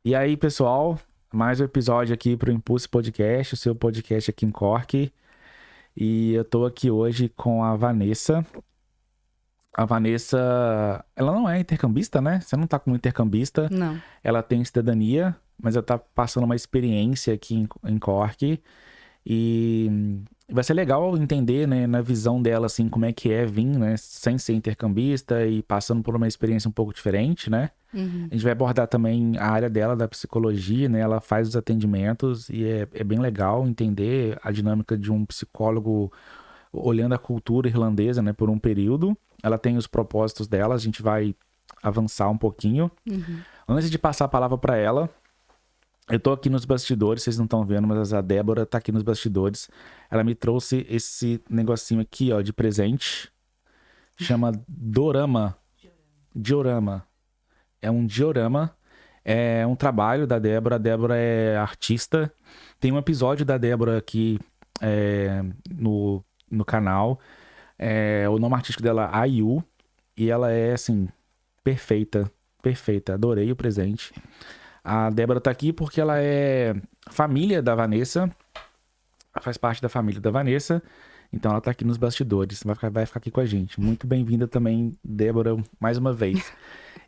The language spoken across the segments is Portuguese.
E aí, pessoal, mais um episódio aqui pro Impulso Podcast, o seu podcast aqui em Cork. E eu tô aqui hoje com a Vanessa. A Vanessa, ela não é intercambista, né? Você não tá como intercambista. Não. Ela tem cidadania, mas ela tá passando uma experiência aqui em Cork. E vai ser legal entender, né, na visão dela, assim, como é que é vir, né, sem ser intercambista e passando por uma experiência um pouco diferente, né? Uhum. A gente vai abordar também a área dela, da psicologia, né? Ela faz os atendimentos e é bem legal entender a dinâmica de um psicólogo olhando a cultura irlandesa, né, por um período. Ela tem os propósitos dela, a gente vai avançar um pouquinho. Uhum. Antes de passar a palavra para ela, eu tô aqui nos bastidores, vocês não estão vendo, mas a Débora tá aqui nos bastidores. Ela me trouxe esse negocinho aqui, ó, de presente. Chama Dorama. Diorama. É um diorama. É um trabalho da Débora. A Débora é artista. Tem um episódio da Débora aqui no canal. O nome artístico dela é Ayu. E ela é, assim, perfeita. Perfeita. Adorei o presente. A Débora tá aqui porque ela é família da Vanessa. Ela faz parte da família da Vanessa. Então ela tá aqui nos bastidores. Vai ficar aqui com a gente. Muito bem-vinda também, Débora, mais uma vez.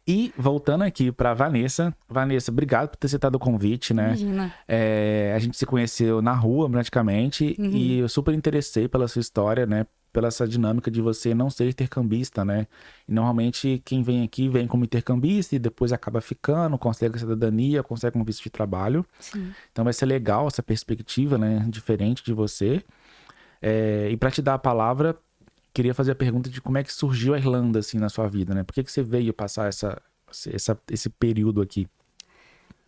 E voltando aqui pra Vanessa. Vanessa, obrigado por ter aceitado o convite, né? Imagina. A gente se conheceu na rua, praticamente. Uhum. E eu super interessei pela sua história, né? Pela essa dinâmica de você não ser intercambista, né? E normalmente quem vem aqui vem como intercambista e depois acaba ficando, consegue a cidadania, consegue um visto de trabalho. Sim. Então vai ser legal essa perspectiva, né? Diferente de você. E para te dar a palavra, queria fazer a pergunta de como é que surgiu a Irlanda, assim, na sua vida, né? Por que você veio passar esse período aqui?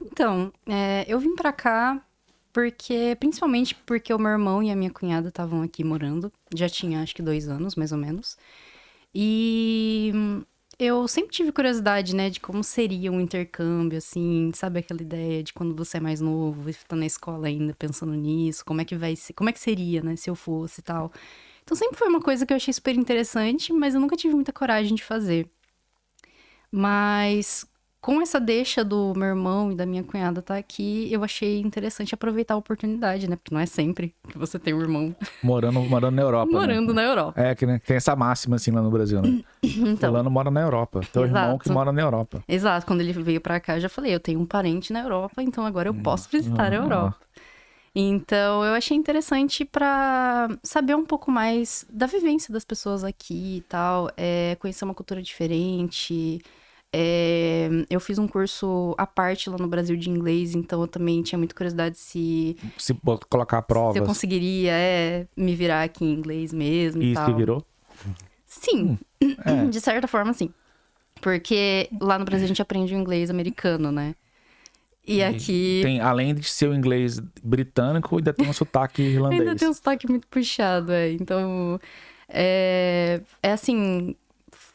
Então, eu vim pra cá principalmente porque o meu irmão e a minha cunhada estavam aqui morando. Já tinha, acho que 2 anos, mais ou menos. E eu sempre tive curiosidade, né, de como seria um intercâmbio, assim, sabe aquela ideia de quando você é mais novo e tá na escola ainda pensando nisso, como é que vai ser, como é que seria, né, se eu fosse e tal. Então sempre foi uma coisa que eu achei super interessante, mas eu nunca tive muita coragem de fazer. Mas com essa deixa do meu irmão e da minha cunhada estar aqui, eu achei interessante aproveitar a oportunidade, né? Porque não é sempre que você tem um irmão Morando na Europa, morando né? na Europa. Que né, tem essa máxima, assim, lá no Brasil, né? Então, Fulano mora na Europa. Teu irmão que exato. mora na Europa. Exato, quando ele veio pra cá, eu já falei, eu tenho um parente na Europa, então agora eu posso visitar a Europa. Então, eu achei interessante pra saber um pouco mais da vivência das pessoas aqui e tal, conhecer uma cultura diferente. Eu fiz um curso à parte lá no Brasil de inglês, então eu também tinha muita curiosidade se Colocar eu provas. conseguiria me virar aqui em inglês mesmo e E tal. se virou? Sim, de certa forma sim. Porque lá no Brasil a gente aprende o inglês americano, né? E aqui Além de ser o inglês britânico, ainda tem um sotaque irlandês. ainda tem um sotaque muito puxado, Então, assim,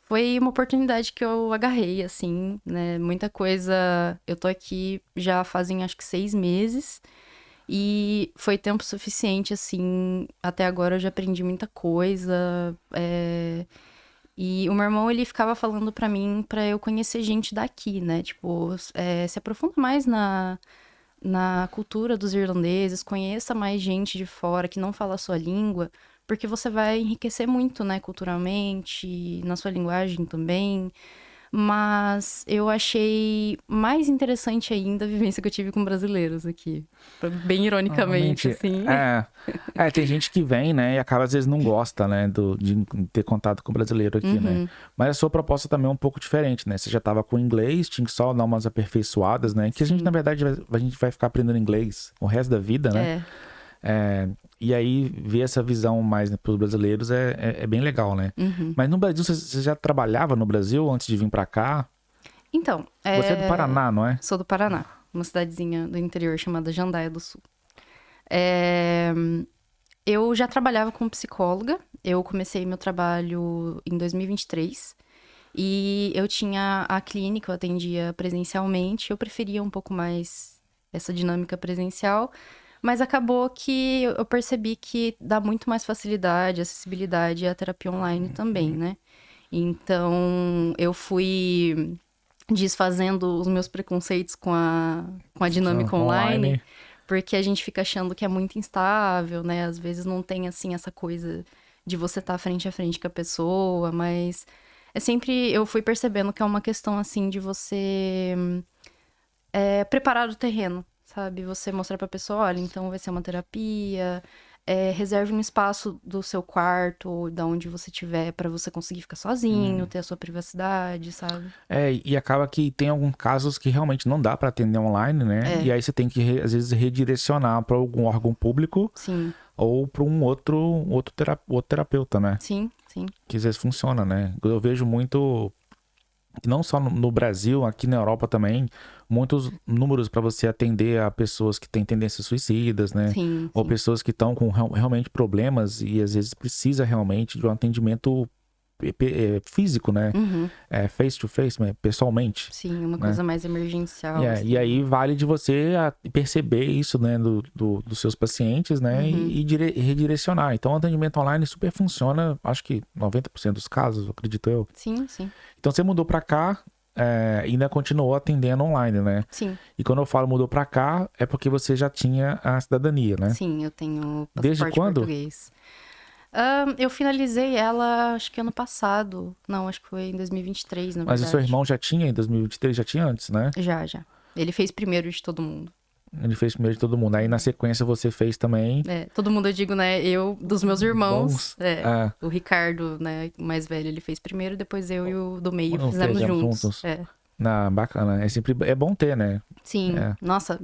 foi uma oportunidade que eu agarrei, assim, né? Muita coisa. Eu tô aqui já fazem acho que 6 meses. E foi tempo suficiente, assim. Até agora eu já aprendi muita coisa. E o meu irmão, ele ficava falando pra mim pra eu conhecer gente daqui, né? Tipo, se aprofunda mais na cultura dos irlandeses, conheça mais gente de fora que não fala a sua língua, porque você vai enriquecer muito, né, culturalmente, na sua linguagem também. Mas eu achei mais interessante ainda a vivência que eu tive com brasileiros aqui. Bem ironicamente, assim. Tem gente que vem, né, e acaba às vezes não gosta, né, de ter contato com o brasileiro aqui, né. Mas a sua proposta também é um pouco diferente, né, você já tava com inglês, tinha que só dar umas aperfeiçoadas, né, que a gente, na verdade, a gente vai ficar aprendendo inglês o resto da vida, né. E aí, ver essa visão mais, né, pros brasileiros é bem legal, né. Mas no Brasil, você já trabalhava no Brasil antes de vir pra cá? Então, Você é do Paraná, não é? Sou do Paraná, uma cidadezinha do interior chamada Jandaia do Sul. Eu já trabalhava como psicóloga, eu comecei meu trabalho em 2023 e eu tinha a clínica, eu atendia presencialmente, eu preferia um pouco mais essa dinâmica presencial, mas acabou que eu percebi que dá muito mais facilidade, acessibilidade à terapia online também, né? Então, eu fui desfazendo os meus preconceitos com a dinâmica online, porque a gente fica achando que é muito instável, né? Às vezes não tem, assim, essa coisa de você estar frente a frente com a pessoa, mas é sempre... Eu fui percebendo que é uma questão, assim, de você preparar o terreno, sabe? Você mostrar pra pessoa, olha, então vai ser uma terapia, reserve um espaço do seu quarto ou da onde você estiver pra você conseguir ficar sozinho, ter a sua privacidade, sabe? E acaba que tem alguns casos que realmente não dá pra atender online, né? E aí você tem que, às vezes, redirecionar pra algum órgão público Sim, ou pra um outro terapeuta, né? sim, sim. Que às vezes funciona, né? Eu vejo muito, não só no Brasil, aqui na Europa também, muitos números para você atender a pessoas que têm tendências suicidas, né? Sim, Ou sim. pessoas que estão com realmente problemas e às vezes precisa realmente de um atendimento físico, né? Uhum. Face to face, né? Pessoalmente, Sim, uma né? coisa mais emergencial, assim. E aí vale de você perceber isso, né, dos seus pacientes, né, Uhum. e redirecionar. Então, o atendimento online super funciona, acho que 90% dos casos, acredito eu. Sim, sim. Então, você mudou pra cá, e ainda continuou atendendo online, né? Sim, E quando eu falo mudou pra cá, é porque você já tinha a cidadania, né? sim, eu tenho Desde passaporte quando? português. Eu finalizei ela, acho que ano passado. Não, acho que foi em 2023, na Mas o seu verdade. irmão já tinha em 2023, já tinha antes, né? Já, já. Ele fez primeiro de todo mundo. Ele fez primeiro de todo mundo. Aí, na sequência, você fez também. Todo mundo, eu digo, né? Eu, dos meus irmãos, Bons. É. o Ricardo, né, o mais velho, ele fez primeiro, depois eu e o do meio Não fizemos fizemos juntos. juntos. Bacana. É bom ter, né? Sim, É. nossa,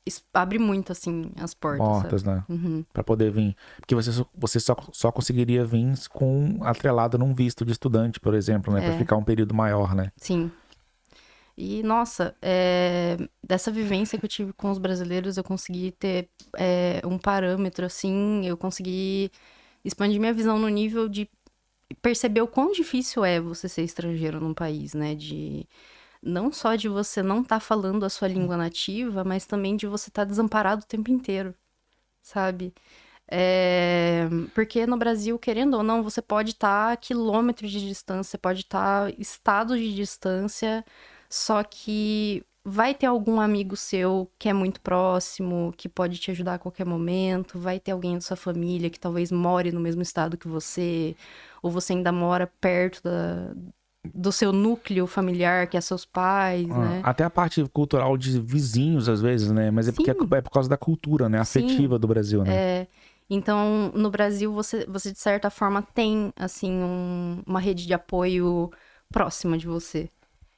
isso abre muito, assim, as portas, Portas, sabe? né? Uhum. Pra poder vir. Porque você só conseguiria vir com atrelado num visto de estudante, por exemplo, né? Pra ficar um período maior, né? Sim. E, nossa, dessa vivência que eu tive com os brasileiros, eu consegui ter um parâmetro, assim, eu consegui expandir minha visão no nível de perceber o quão difícil é você ser estrangeiro num país, né? Não só de você não estar falando a sua língua nativa, mas também de você estar desamparado o tempo inteiro, sabe? Porque no Brasil, querendo ou não, você pode estar a quilômetros de distância, você pode estar estados de distância, só que vai ter algum amigo seu que é muito próximo, que pode te ajudar a qualquer momento, vai ter alguém da sua família que talvez more no mesmo estado que você, ou você ainda mora perto do seu núcleo familiar, que é seus pais, né? Até a parte cultural de vizinhos, às vezes, né? Mas é porque Sim. é por causa da cultura, né? Sim. Afetiva do Brasil, né? Então, no Brasil, você de certa forma tem, assim, uma rede de apoio próxima de você.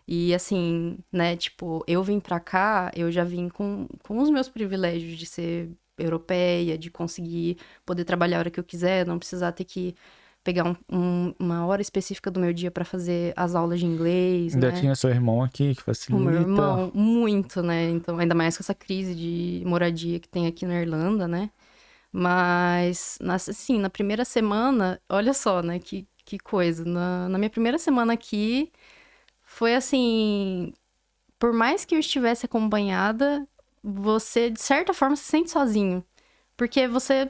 E, assim, né, tipo, eu vim pra cá, eu já vim com os meus privilégios de ser europeia, de conseguir poder trabalhar a hora que eu quiser, não precisar ter que pegar uma hora específica do meu dia pra fazer as aulas de inglês, Ainda né? tinha seu irmão aqui que O facilita. meu irmão, muito, né? Então, ainda mais com essa crise de moradia que tem aqui na Irlanda, né? Mas, assim, na primeira semana, olha só, né? Que coisa. Na minha primeira semana aqui, foi assim. Por mais que eu estivesse acompanhada, você, de certa forma, se sente sozinho. Porque você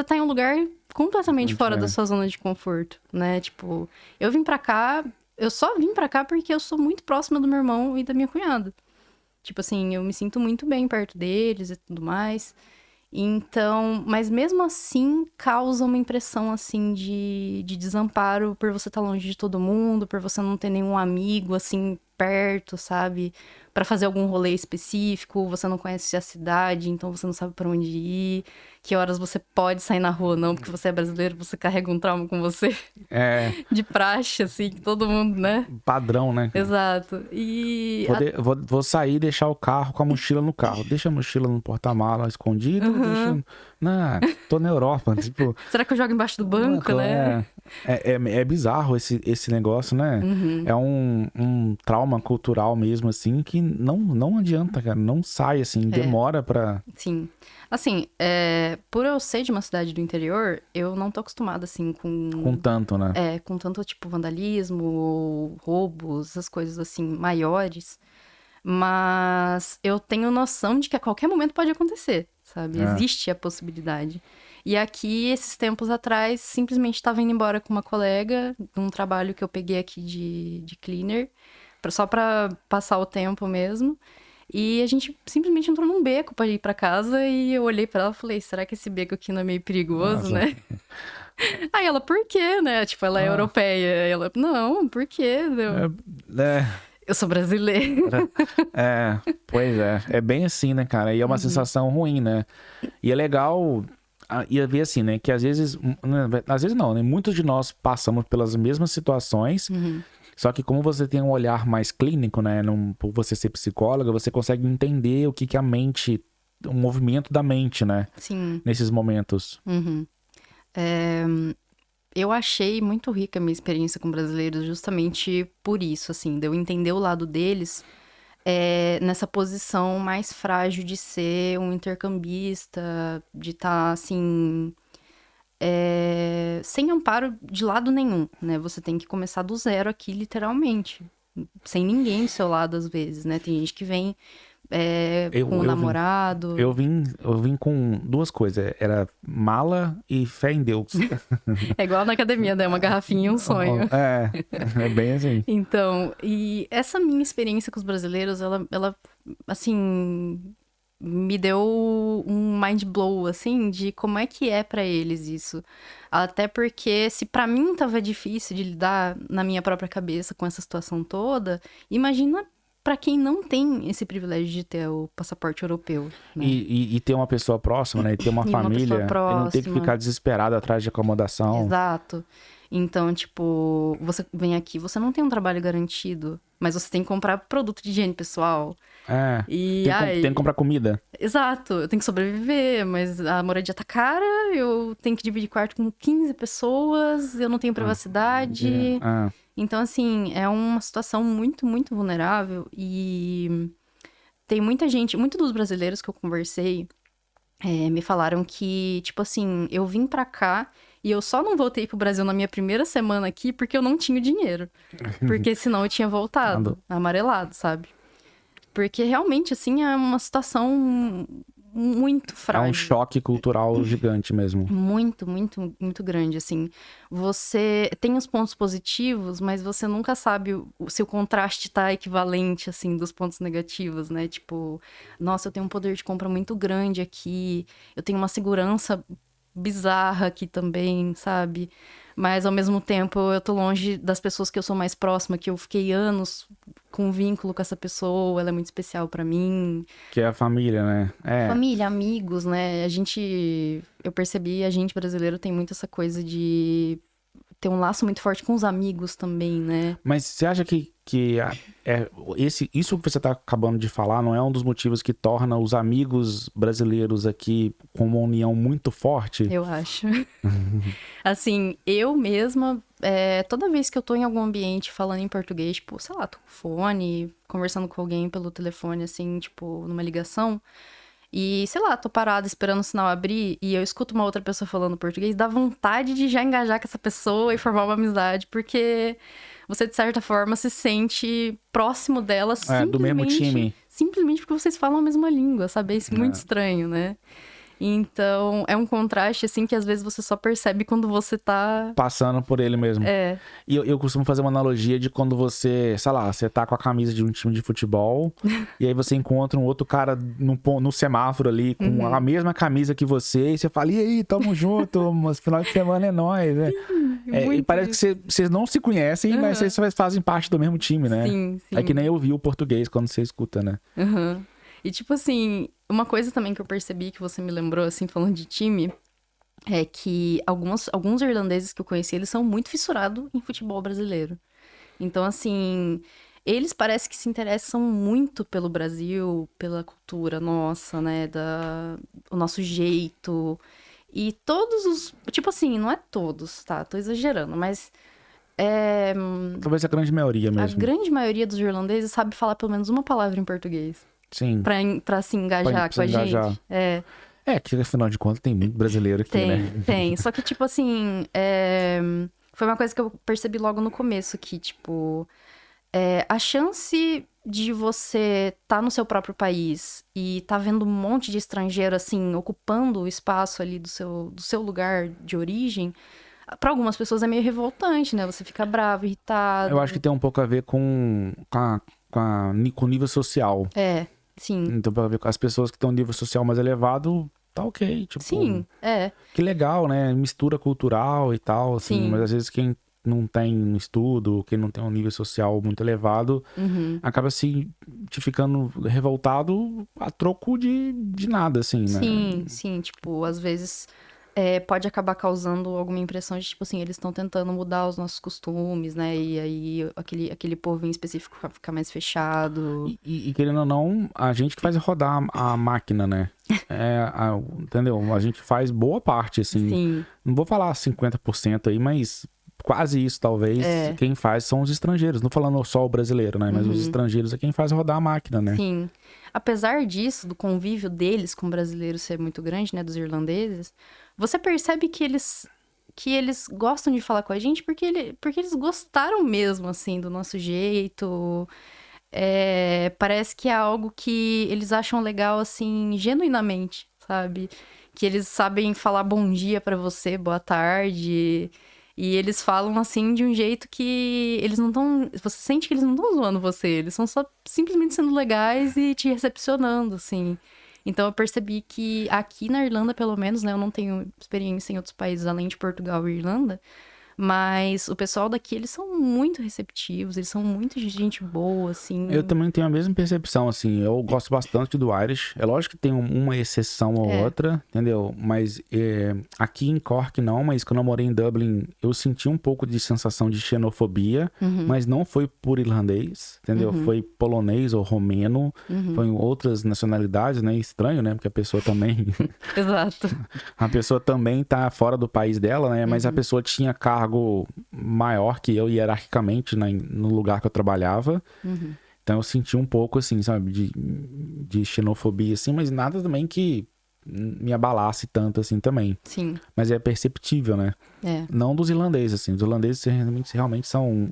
tá em um lugar completamente fora da sua zona de conforto, né? Tipo, eu vim pra cá, eu só vim pra cá porque eu sou muito próxima do meu irmão e da minha cunhada. Tipo assim, eu me sinto muito bem perto deles e tudo mais. Então, mas mesmo assim, causa uma impressão, assim, de desamparo por você estar longe de todo mundo, por você não ter nenhum amigo, assim, perto, sabe? Pra fazer algum rolê específico, você não conhece a cidade, então você não sabe pra onde ir, que horas você pode sair na rua, não, porque você é brasileiro, você carrega um trauma com você É, de praxe, assim, que todo mundo, né? padrão, né? Exato. E. Vou sair e deixar o carro com a mochila no carro. Deixa a mochila no porta-mala escondido, deixa... Não, tô na Europa, tipo... Será que eu jogo embaixo do banco, né? É bizarro esse negócio, né? Uhum. É um trauma cultural mesmo, assim, que não adianta, cara. Não sai, assim, demora pra... Sim. Assim, por eu ser de uma cidade do interior, eu não tô acostumada, assim, Com tanto, né? com tanto, tipo, vandalismo, roubos, essas coisas, assim, maiores. Mas eu tenho noção de que a qualquer momento pode acontecer, sabe? Existe a possibilidade. E aqui, esses tempos atrás, simplesmente estava indo embora com uma colega, num trabalho que eu peguei aqui de cleaner. só pra passar o tempo mesmo. E a gente simplesmente entrou num beco pra ir pra casa e eu olhei pra ela e falei, será que esse beco aqui não é meio perigoso, Nossa. né? Aí ela, por quê, né? Tipo, ela é europeia. Aí ela, não, por quê? Eu sou brasileira. Pois é. É bem assim, né, cara? E é uma sensação ruim, né? E é legal... E ver assim, né? Que às vezes... Às vezes não, né? Muitos de nós passamos pelas mesmas situações. Só que como você tem um olhar mais clínico, né? Por você ser psicóloga, você consegue entender o que a mente... O movimento da mente, né? Sim. Nesses momentos. Eu achei muito rica a minha experiência com brasileiros justamente por isso, assim, de eu entender o lado deles nessa posição mais frágil de ser um intercambista, de estar, assim, sem amparo de lado nenhum, né? Você tem que começar do zero aqui, literalmente, sem ninguém do seu lado, às vezes, né? Tem gente que vem com o namorado. Eu vim com duas coisas. Era mala e fé em Deus. É igual na academia, né? Uma garrafinha e um sonho. É bem assim. Então, e essa minha experiência com os brasileiros, ela assim, me deu um mind blow, assim, de como é que é pra eles isso. Até porque, se pra mim tava difícil de lidar na minha própria cabeça com essa situação toda, imagina pra quem não tem esse privilégio de ter o passaporte europeu, né? E ter uma pessoa próxima, né? E ter uma família. E não ter que ficar desesperado atrás de acomodação. Exato. Então, tipo, você vem aqui, você não tem um trabalho garantido, mas você tem que comprar produto de higiene pessoal. E tem que comprar comida. Exato, eu tenho que sobreviver, mas a moradia tá cara, eu tenho que dividir quarto com 15 pessoas, eu não tenho privacidade. Então, assim, é uma situação muito, muito vulnerável e tem muita gente, muitos dos brasileiros que eu conversei me falaram que, tipo assim, eu vim pra cá e eu só não voltei pro Brasil na minha primeira semana aqui porque eu não tinha dinheiro. Porque senão eu tinha voltado, amarelado, sabe? Porque realmente, assim, é uma situação muito frágil. É um choque cultural gigante mesmo. Muito, muito, muito grande, assim. Você tem os pontos positivos, mas você nunca sabe se o contraste tá equivalente, assim, dos pontos negativos, né? Tipo, nossa, eu tenho um poder de compra muito grande aqui, eu tenho uma segurança bizarra aqui também, sabe? Mas, ao mesmo tempo, eu tô longe das pessoas que eu sou mais próxima, que eu fiquei anos com um vínculo com essa pessoa, ela é muito especial pra mim. Que é a família, né? Família, amigos, né? Eu percebi, a gente brasileiro tem muito essa coisa de ter um laço muito forte com os amigos também, né? Mas você acha que isso que você tá acabando de falar não é um dos motivos que torna os amigos brasileiros aqui com uma união muito forte? Eu acho. Assim, eu mesma, toda vez que eu tô em algum ambiente falando em português, tipo, sei lá, tô com fone, conversando com alguém pelo telefone, assim, tipo, numa ligação, e, sei lá, tô parada esperando o sinal abrir e eu escuto uma outra pessoa falando português, dá vontade de já engajar com essa pessoa e formar uma amizade, porque você, de certa forma, se sente próximo dela do mesmo time. Simplesmente porque vocês falam a mesma língua, sabe? Isso é muito estranho, né? Então, é um contraste, assim, que às vezes você só percebe quando você tá... passando por ele mesmo. E eu costumo fazer uma analogia de quando você, sei lá, você tá com a camisa de um time de futebol e aí você encontra um outro cara no semáforo ali com a mesma camisa que você e você fala, e aí, tamo junto, mas final de semana é nóis, né? E parece que vocês não se conhecem, mas vocês fazem parte do mesmo time, né? Sim. É que nem eu vi o português quando você escuta, né? E, tipo assim, uma coisa também que eu percebi que você me lembrou, assim, falando de time, é que alguns irlandeses que eu conheci, eles são muito fissurados em futebol brasileiro. Então, assim, eles parecem que se interessam muito pelo Brasil, pela cultura nossa, né, o nosso jeito. E todos os... Tipo assim, não é todos, tá? Tô exagerando, mas... Talvez a grande maioria mesmo. A grande maioria dos irlandeses sabe falar pelo menos uma palavra em português. Sim. Pra se engajar com a gente. Que afinal de contas tem muito brasileiro aqui, né? Tem. Só que, tipo assim, foi uma coisa que eu percebi logo no começo, que, tipo, a chance de você tá no seu próprio país e tá vendo um monte de estrangeiro, assim, ocupando o espaço ali do seu lugar de origem, Pra algumas pessoas é meio revoltante, né? Você fica bravo, irritado. Eu acho que tem um pouco a ver com o nível social. É, sim. Então, pra ver com as pessoas que estão em nível social mais elevado, tá ok. Tipo, Sim, que legal, né? Mistura cultural e tal, assim. Sim. Mas às vezes quem não tem um estudo, quem não tem um nível social muito elevado, acaba te ficando revoltado a troco de nada, assim, né? Sim, sim. Tipo, às vezes pode acabar causando alguma impressão de, tipo assim, eles estão tentando mudar os nossos costumes, né? E aí aquele povo em específico fica mais fechado. E querendo ou não, a gente que faz rodar a máquina, né? Entendeu? A gente faz boa parte, assim. Sim. Não vou falar 50% aí, mas quase isso, talvez. Quem faz são os estrangeiros. Não falando só o brasileiro, né? Mas os estrangeiros é quem faz rodar a máquina, né? Sim. Apesar disso, do convívio deles com brasileiros ser muito grande, né? Dos irlandeses, você percebe que eles gostam de falar com a gente porque eles gostaram mesmo, assim, do nosso jeito. Parece que é algo que eles acham legal, assim, genuinamente, sabe? Que eles sabem falar bom dia pra você, boa tarde. E eles falam, assim, de um jeito que eles não estão... Você sente que eles não estão zoando você. Eles são só simplesmente sendo legais e te recepcionando, assim. Então, eu percebi que aqui na Irlanda, pelo menos, né? Eu não tenho experiência em outros países além de Portugal e Irlanda. Mas o pessoal daqui, eles são muito receptivos, eles são muito de gente boa, assim. Eu também tenho a mesma percepção, assim. Eu gosto bastante do Irish. É lógico que tem uma exceção ou outra, entendeu? Mas aqui em Cork não, mas quando eu morei em Dublin, eu senti um pouco de sensação de xenofobia, mas não foi por irlandês, entendeu? Foi polonês ou romeno, foi em outras nacionalidades, né? Estranho, né? Porque a pessoa também... Exato. A pessoa também tá fora do país dela, né? Mas a pessoa tinha cargo maior que eu, hierarquicamente, no lugar que eu trabalhava. Então eu senti um pouco, assim, sabe, de xenofobia, assim, mas nada também que me abalasse tanto, assim, também. Sim. Mas é perceptível, né? Não dos irlandeses, assim. Os irlandeses realmente são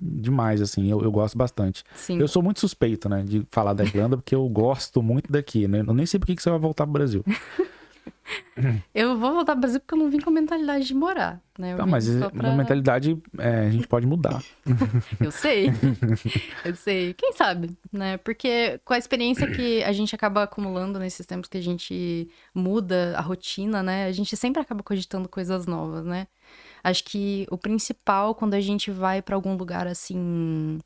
demais, assim. Eu gosto bastante. Sim. Eu sou muito suspeito, né, de falar da Irlanda, porque eu gosto muito daqui, né? Eu nem sei por que você vai voltar pro Brasil. Eu vou voltar pro Brasil porque eu não vim com a mentalidade de morar, né? Tá, mas a mentalidade a gente pode mudar. Eu sei. Eu sei. Quem sabe, né? Porque com a experiência que a gente acaba acumulando nesses tempos que a gente muda a rotina, né? A gente sempre acaba cogitando coisas novas, né? Acho que o principal quando a gente vai pra algum lugar assim,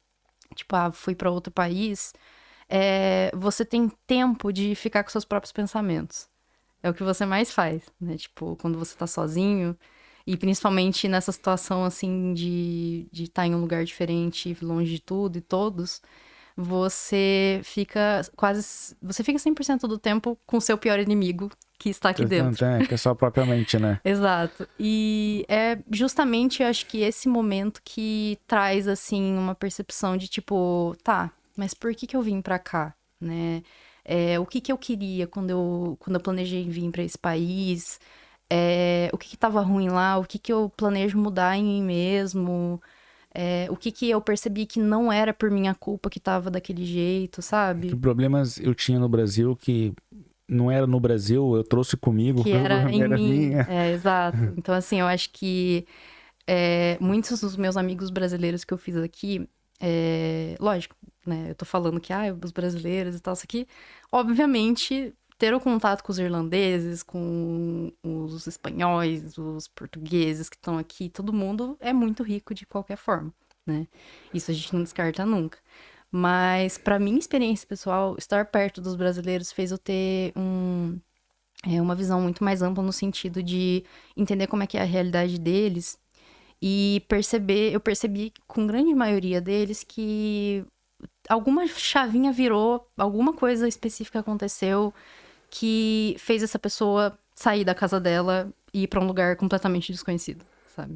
tipo, fui pra outro país, você tem tempo de ficar com seus próprios pensamentos. É o que você mais faz, né? Tipo, quando você tá sozinho. E principalmente nessa situação, assim, de estar em um lugar diferente, longe de tudo e todos. Você fica Você fica 100% do tempo com o seu pior inimigo, que está aqui dentro. Que é só a própria mente, né? Exato. E é justamente, eu acho que esse momento que traz, assim, uma percepção de tipo... Tá, mas por que eu vim pra cá, né? O que eu queria quando eu planejei vir para esse país, o que estava ruim lá, o que eu planejo mudar em mim mesmo, o que eu percebi que não era por minha culpa que estava daquele jeito, sabe? Que problemas eu tinha no Brasil que não era no Brasil, eu trouxe comigo. Que era em mim. Minha. Exato. Então, assim, eu acho que muitos dos meus amigos brasileiros que eu fiz aqui, lógico, né? Eu tô falando que, os brasileiros e tal, isso aqui. Obviamente, ter o contato com os irlandeses, com os espanhóis, os portugueses que estão aqui, todo mundo é muito rico de qualquer forma, né? Isso a gente não descarta nunca. Mas, pra minha experiência pessoal, estar perto dos brasileiros fez eu ter uma visão muito mais ampla no sentido de entender como é que é a realidade deles e eu percebi com grande maioria deles que alguma chavinha virou, alguma coisa específica aconteceu que fez essa pessoa sair da casa dela e ir pra um lugar completamente desconhecido, sabe?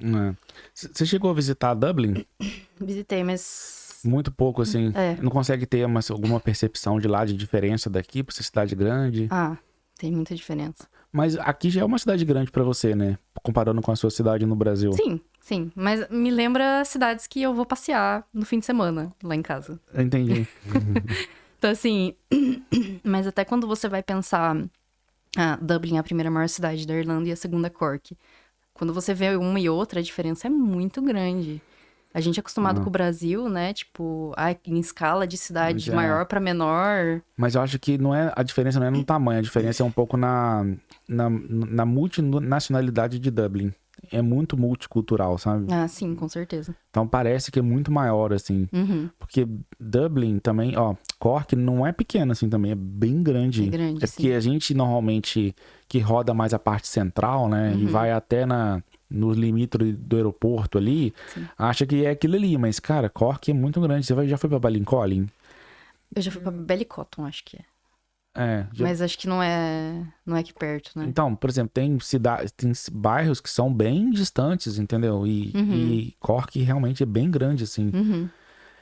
Você chegou a visitar Dublin? Visitei, mas... Muito pouco, assim. Não consegue ter alguma percepção de lá, de diferença daqui pra essa cidade grande? Tem muita diferença. Mas aqui já é uma cidade grande pra você, né? Comparando com a sua cidade no Brasil. Sim. Mas me lembra cidades que eu vou passear no fim de semana, lá em casa. Entendi. Então, assim... Mas até quando você vai pensar... Dublin é a primeira maior cidade da Irlanda e a segunda Cork. quando você vê uma e outra, a diferença é muito grande. A gente é acostumado com o Brasil, né? Tipo, em escala de cidade de maior para menor. Mas eu acho que a diferença não é no tamanho, a diferença é um pouco na multinacionalidade de Dublin. É muito multicultural, sabe? Ah, sim, com certeza. Então parece que é muito maior, assim. Porque Dublin também, Cork não é pequeno, assim, também. É bem grande. É grande, porque a gente normalmente, que roda mais a parte central, né? E vai até no limite do aeroporto ali, acha que é aquilo ali. Mas, cara, Cork é muito grande. Você já foi pra Ballincollig? Eu já fui pra Ballycotton, acho que é. Já... Mas acho que não é aqui perto, né? Então, por exemplo, tem bairros que são bem distantes, entendeu? E Cork realmente é bem grande, assim.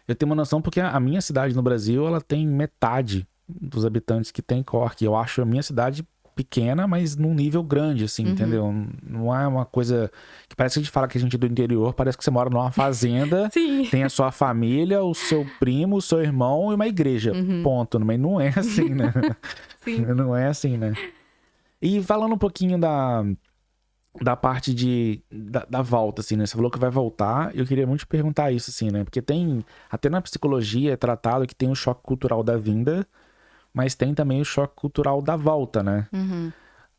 Eu tenho uma noção porque a minha cidade no Brasil, ela tem metade dos habitantes que tem Cork. Eu acho a minha cidade pequena, mas num nível grande, assim, entendeu? Não é uma coisa que parece que a gente fala que a gente é do interior, parece que você mora numa fazenda, tem a sua família, o seu primo, o seu irmão e uma igreja, ponto. Mas não é assim, né? Sim. Não é assim, né? E falando um pouquinho da parte da volta, assim, né? Você falou que vai voltar, eu queria muito te perguntar isso, assim, né? Porque até na psicologia é tratado que tem o choque cultural da vinda, mas tem também o choque cultural da volta, né?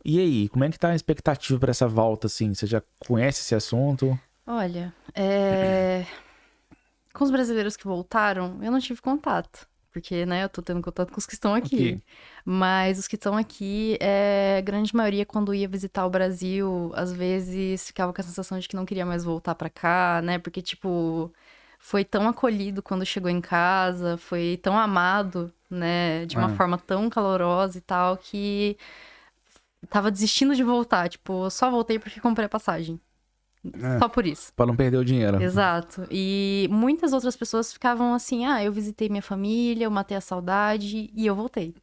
E aí, como é que tá a expectativa para essa volta, assim? Você já conhece esse assunto? Olha, com os brasileiros que voltaram, eu não tive contato. Porque, né, eu tô tendo contato com os que estão aqui. Mas os que estão aqui, a grande maioria, quando ia visitar o Brasil, às vezes ficava com a sensação de que não queria mais voltar pra cá, né? Porque, tipo, foi tão acolhido quando chegou em casa, foi tão amado, né? De uma forma tão calorosa e tal, que tava desistindo de voltar. Tipo, eu só voltei porque comprei a passagem. Só por isso. Pra não perder o dinheiro. Exato. E muitas outras pessoas ficavam assim, eu visitei minha família, eu matei a saudade e eu voltei.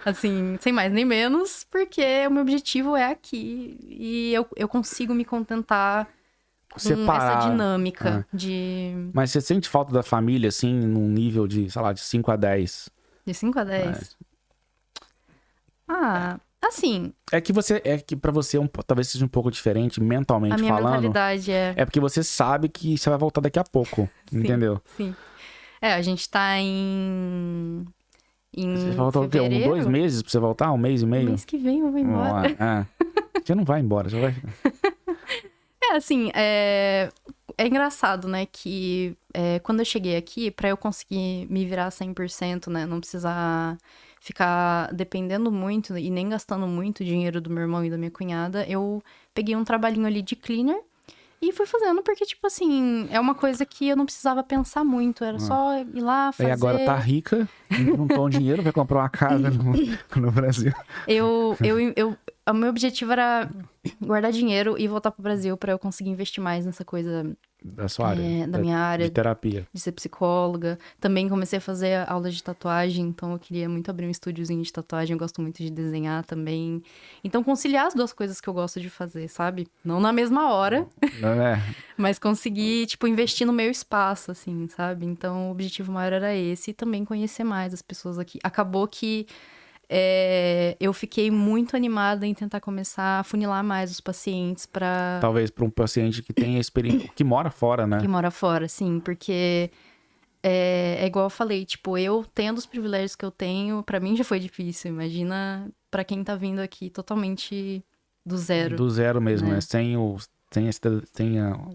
Assim, sem mais nem menos, porque o meu objetivo é aqui e eu consigo me contentar com essa dinâmica de... Mas você sente falta da família, assim, num nível de, sei lá, de 5 a 10? De 5 a 10? Assim... É que pra você talvez seja um pouco diferente mentalmente falando. A minha mentalidade É porque você sabe que você vai voltar daqui a pouco, entendeu? Sim. A gente tá em você falta o quê? fevereiro? 2 meses pra você voltar? 1 mês e meio? Mês que vem eu vou embora. Você não vai embora, você vai... Assim, é engraçado, né, que quando eu cheguei aqui, pra eu conseguir me virar 100%, né, não precisar ficar dependendo muito e nem gastando muito dinheiro do meu irmão e da minha cunhada, eu peguei um trabalhinho ali de cleaner e fui fazendo porque, tipo assim, é uma coisa que eu não precisava pensar muito, era só ir lá, fazer... E agora tá rica, não tem dinheiro, vai comprar uma casa no Brasil. O meu objetivo era guardar dinheiro e voltar pro Brasil pra eu conseguir investir mais nessa coisa... Da sua área. Da minha área. De terapia. De ser psicóloga. Também comecei a fazer aulas de tatuagem, então eu queria muito abrir um estúdiozinho de tatuagem. Eu gosto muito de desenhar também. Então, conciliar as duas coisas que eu gosto de fazer, sabe? Não na mesma hora, mas conseguir, tipo, investir no meu espaço, assim, sabe? Então, o objetivo maior era esse. E também conhecer mais as pessoas aqui. Acabou que eu fiquei muito animada em tentar começar a funilar mais os pacientes pra... Talvez para um paciente que tem experiência, que mora fora, né? Que mora fora, sim, porque é igual eu falei, tipo, eu tendo os privilégios que eu tenho, pra mim já foi difícil, imagina pra quem tá vindo aqui totalmente do zero. Do zero mesmo, né? Sem a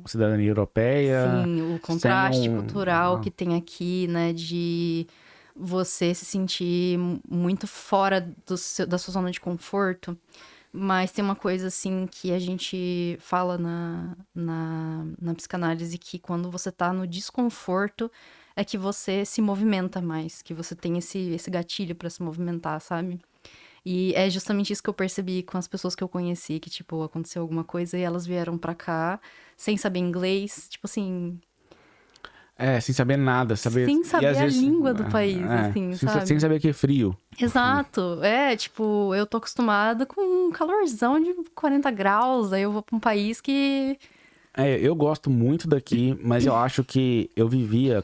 cidadania europeia. Sim, o contraste cultural que tem aqui, né, de... você se sentir muito fora da sua zona de conforto. Mas tem uma coisa, assim, que a gente fala na psicanálise, que quando você tá no desconforto, é que você se movimenta mais, que você tem esse gatilho pra se movimentar, sabe? E é justamente isso que eu percebi com as pessoas que eu conheci, que, tipo, aconteceu alguma coisa e elas vieram pra cá sem saber inglês, tipo assim... sem saber nada. Sem saber a língua do país, assim, sabe? Sem saber que é frio. Exato. Tipo, eu tô acostumada com um calorzão de 40 graus, aí eu vou pra um país que... Eu gosto muito daqui, mas eu acho que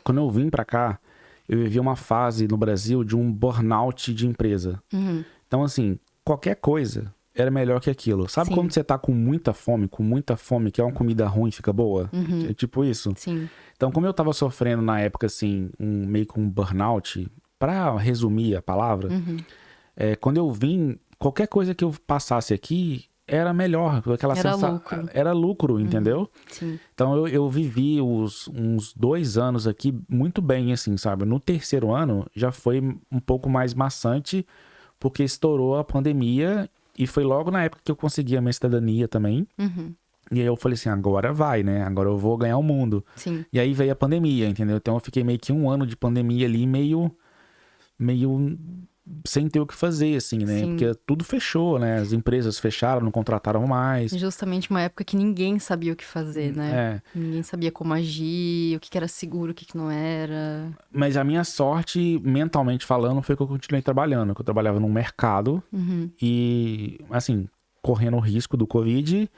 quando eu vim pra cá, eu vivia uma fase no Brasil de um burnout de empresa. Então, assim, qualquer coisa era melhor que aquilo. Sabe Sim. quando você tá com muita fome, que é uma comida ruim e fica boa? É tipo isso. Sim. Então, como eu tava sofrendo na época, assim, meio com um burnout, pra resumir a palavra, quando eu vim, qualquer coisa que eu passasse aqui era melhor. Lucro. Era lucro, entendeu? Sim. Então, eu vivi uns 2 anos aqui muito bem, assim, sabe? No terceiro ano, já foi um pouco mais maçante, porque estourou a pandemia e foi logo na época que eu consegui a minha cidadania também. E aí eu falei assim, agora vai, né? Agora eu vou ganhar o mundo. Sim. E aí veio a pandemia, entendeu? Então eu fiquei meio que 1 ano de pandemia ali, meio sem ter o que fazer, assim, né? Sim. Porque tudo fechou, né? As empresas fecharam, não contrataram mais. Justamente uma época que ninguém sabia o que fazer, né? Ninguém sabia como agir, o que era seguro, o que não era. Mas a minha sorte, mentalmente falando, foi que eu continuei trabalhando. Que eu trabalhava num mercado e, assim, correndo o risco do Covid,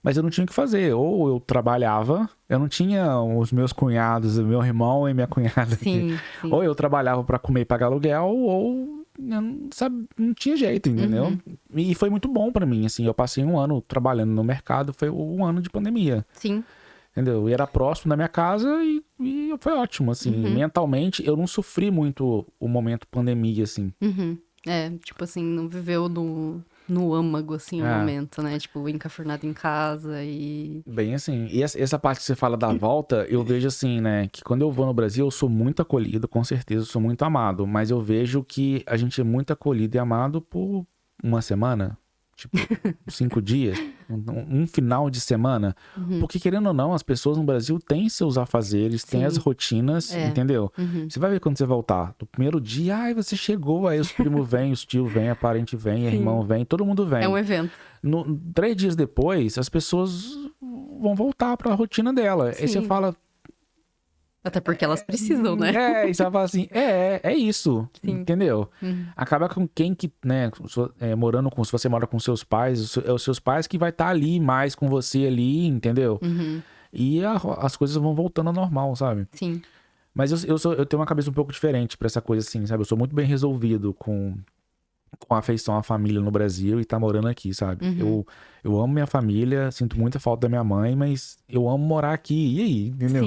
mas eu não tinha o que fazer. Ou eu trabalhava, eu não tinha os meus cunhados, o meu irmão e minha cunhada aqui. Sim. Ou eu trabalhava pra comer e pagar aluguel, ou eu não tinha jeito, entendeu? E foi muito bom pra mim, assim. Eu passei 1 ano trabalhando no mercado, foi 1 ano de pandemia. Sim. Entendeu? E era próximo da minha casa e foi ótimo, assim. Mentalmente, eu não sofri muito o momento pandemia, assim. Tipo assim, não viveu no âmago, assim, o momento, né? Tipo, encafurnado em casa e... Bem assim. E essa parte que você fala da volta, eu vejo assim, né? Que quando eu vou no Brasil, eu sou muito acolhido, com certeza, eu sou muito amado. Mas eu vejo que a gente é muito acolhido e amado por 1 semana. Tipo, 5 dias, um final de semana. Porque, querendo ou não, as pessoas no Brasil têm seus afazeres, têm as rotinas, entendeu? Você vai ver quando você voltar. No primeiro dia, ai, você chegou, aí os primos vêm, os tios vêm, a parente vem, irmão vem, todo mundo vem. É um evento. 3 dias depois, as pessoas vão voltar pra rotina dela. Aí você fala... Até porque elas precisam, né? E você vai falar assim, é isso, entendeu? Acaba com quem que, né, se você mora com seus pais, é os seus pais que vai estar ali mais com você ali, entendeu? E as coisas vão voltando ao normal, sabe? Sim. Mas eu tenho uma cabeça um pouco diferente pra essa coisa assim, sabe? Eu sou muito bem resolvido com afeição à família no Brasil e tá morando aqui, sabe? Eu amo minha família, sinto muita falta da minha mãe, mas eu amo morar aqui. E aí, entendeu?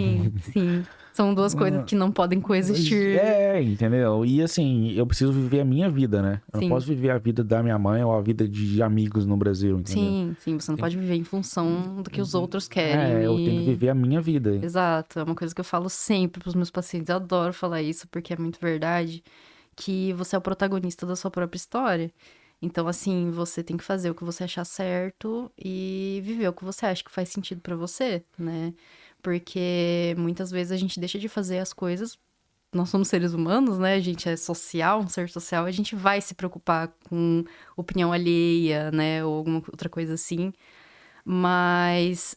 Sim. São duas coisas que não podem coexistir. Entendeu? E assim, eu preciso viver a minha vida, né? Eu não posso viver a vida da minha mãe ou a vida de amigos no Brasil, entendeu? Sim. Você não pode viver em função do que os outros querem. Eu tenho que viver a minha vida. Exato. É uma coisa que eu falo sempre pros meus pacientes. Eu adoro falar isso porque é muito verdade. Que você é o protagonista da sua própria história. Então, assim, você tem que fazer o que você achar certo e viver o que você acha que faz sentido pra você, né? Porque muitas vezes a gente deixa de fazer as coisas. Nós somos seres humanos, né? A gente é social, um ser social. A gente vai se preocupar com opinião alheia, né? Ou alguma outra coisa assim. Mas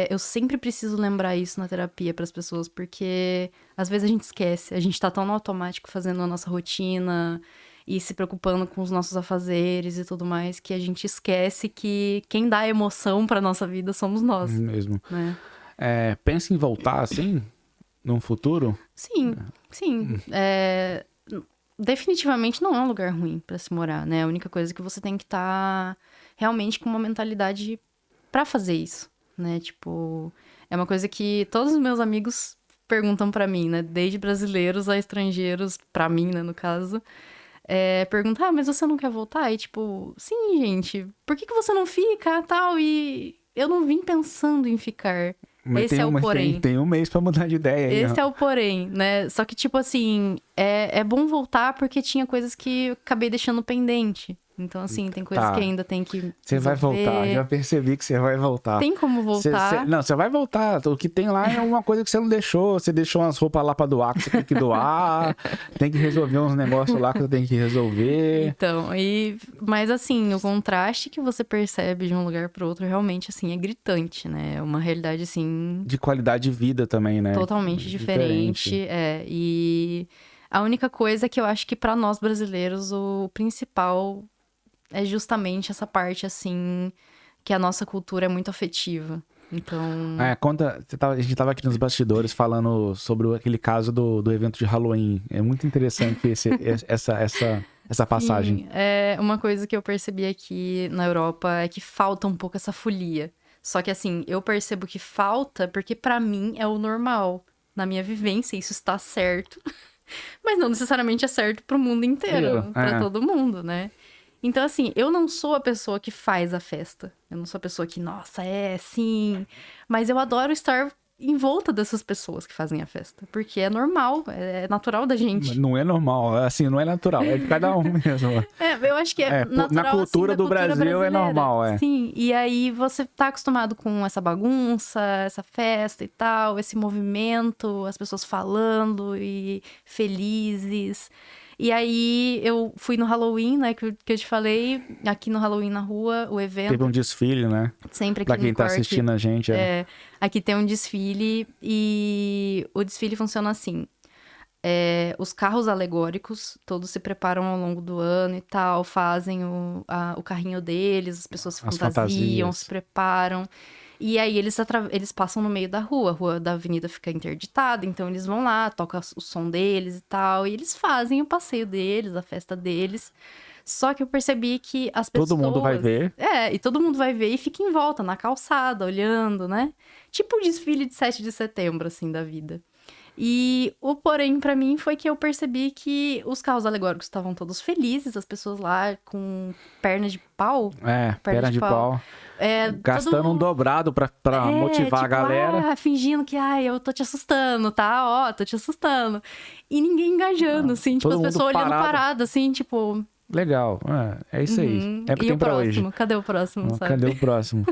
eu sempre preciso lembrar isso na terapia para as pessoas, porque às vezes a gente esquece, a gente tá tão no automático fazendo a nossa rotina e se preocupando com os nossos afazeres e tudo mais, que a gente esquece que quem dá emoção pra nossa vida somos nós. Mesmo. Né? Pensa em voltar assim, num futuro? Sim. Definitivamente não é um lugar ruim pra se morar, né? A única coisa é que você tem que estar realmente com uma mentalidade pra fazer isso, né? Tipo, é uma coisa que todos os meus amigos perguntam pra mim, né? Desde brasileiros a estrangeiros, pra mim, né, no caso. Perguntam, mas você não quer voltar? E tipo, sim, gente, por que você não fica, tal? E eu não vim pensando em ficar. Mas Esse é o porém. Tem 1 mês pra mudar de ideia. Esse é o porém, né? Só que, tipo assim, é bom voltar porque tinha coisas que eu acabei deixando pendente. Então, assim, tem coisas que ainda tem que Você vai voltar, já percebi que você vai voltar. Tem como voltar. Não, você vai voltar. O que tem lá é uma coisa que você não deixou. Você deixou umas roupas lá pra doar que você tem que doar. Tem que resolver uns negócios lá que você tem que resolver. Então, mas assim, o contraste que você percebe de um lugar pro outro realmente, assim, é gritante, né? É uma realidade, assim... De qualidade de vida também, né? Totalmente diferente. E a única coisa que eu acho que pra nós brasileiros, o principal... é justamente essa parte, assim, que a nossa cultura é muito afetiva. Então... a gente tava aqui nos bastidores falando sobre aquele caso do evento de Halloween. É muito interessante essa passagem. Sim, uma coisa que eu percebi aqui na Europa é que falta um pouco essa folia. Só que assim, eu percebo que falta porque pra mim é o normal. Na minha vivência, isso está certo. Mas não necessariamente é certo pro mundo inteiro, pra todo mundo, né? Então, assim, eu não sou a pessoa que faz a festa. Eu não sou a pessoa que, nossa, sim. Mas eu adoro estar em volta dessas pessoas que fazem a festa. Porque é normal, é natural da gente. Não é normal, assim, não é natural, é de cada um mesmo. Eu acho que é natural, na cultura assim, do Brasil brasileira. É normal, Sim, e aí você tá acostumado com essa bagunça, essa festa e tal, esse movimento, as pessoas falando e felizes. E aí eu fui no Halloween, né, que eu te falei, aqui no Halloween na rua, o evento. Teve um desfile, né? Sempre aqui pra quem no tá Cork, assistindo a gente. Aqui tem um desfile e o desfile funciona assim. Os carros alegóricos, todos se preparam ao longo do ano e tal, fazem o carrinho deles, as pessoas se fantasiam, se preparam. E aí eles passam no meio da rua, a rua da avenida fica interditada, então eles vão lá, tocam o som deles e tal, e eles fazem o passeio deles, a festa deles. Só que eu percebi que as pessoas... Todo mundo vai ver. E todo mundo vai ver e fica em volta, na calçada, olhando, né? Tipo o desfile de 7 de setembro, assim, da vida. E o porém pra mim foi que eu percebi que os carros alegóricos estavam todos felizes, as pessoas lá com perna de pau. Perna de pau. Gastando um dobrado pra motivar a galera. Fingindo que, eu tô te assustando, tá? Tô te assustando. E ninguém engajando, assim, tipo, as pessoas olhando parado, assim, tipo... Legal, é isso aí. É o que tem pra hoje. Cadê o próximo, sabe? Cadê o próximo?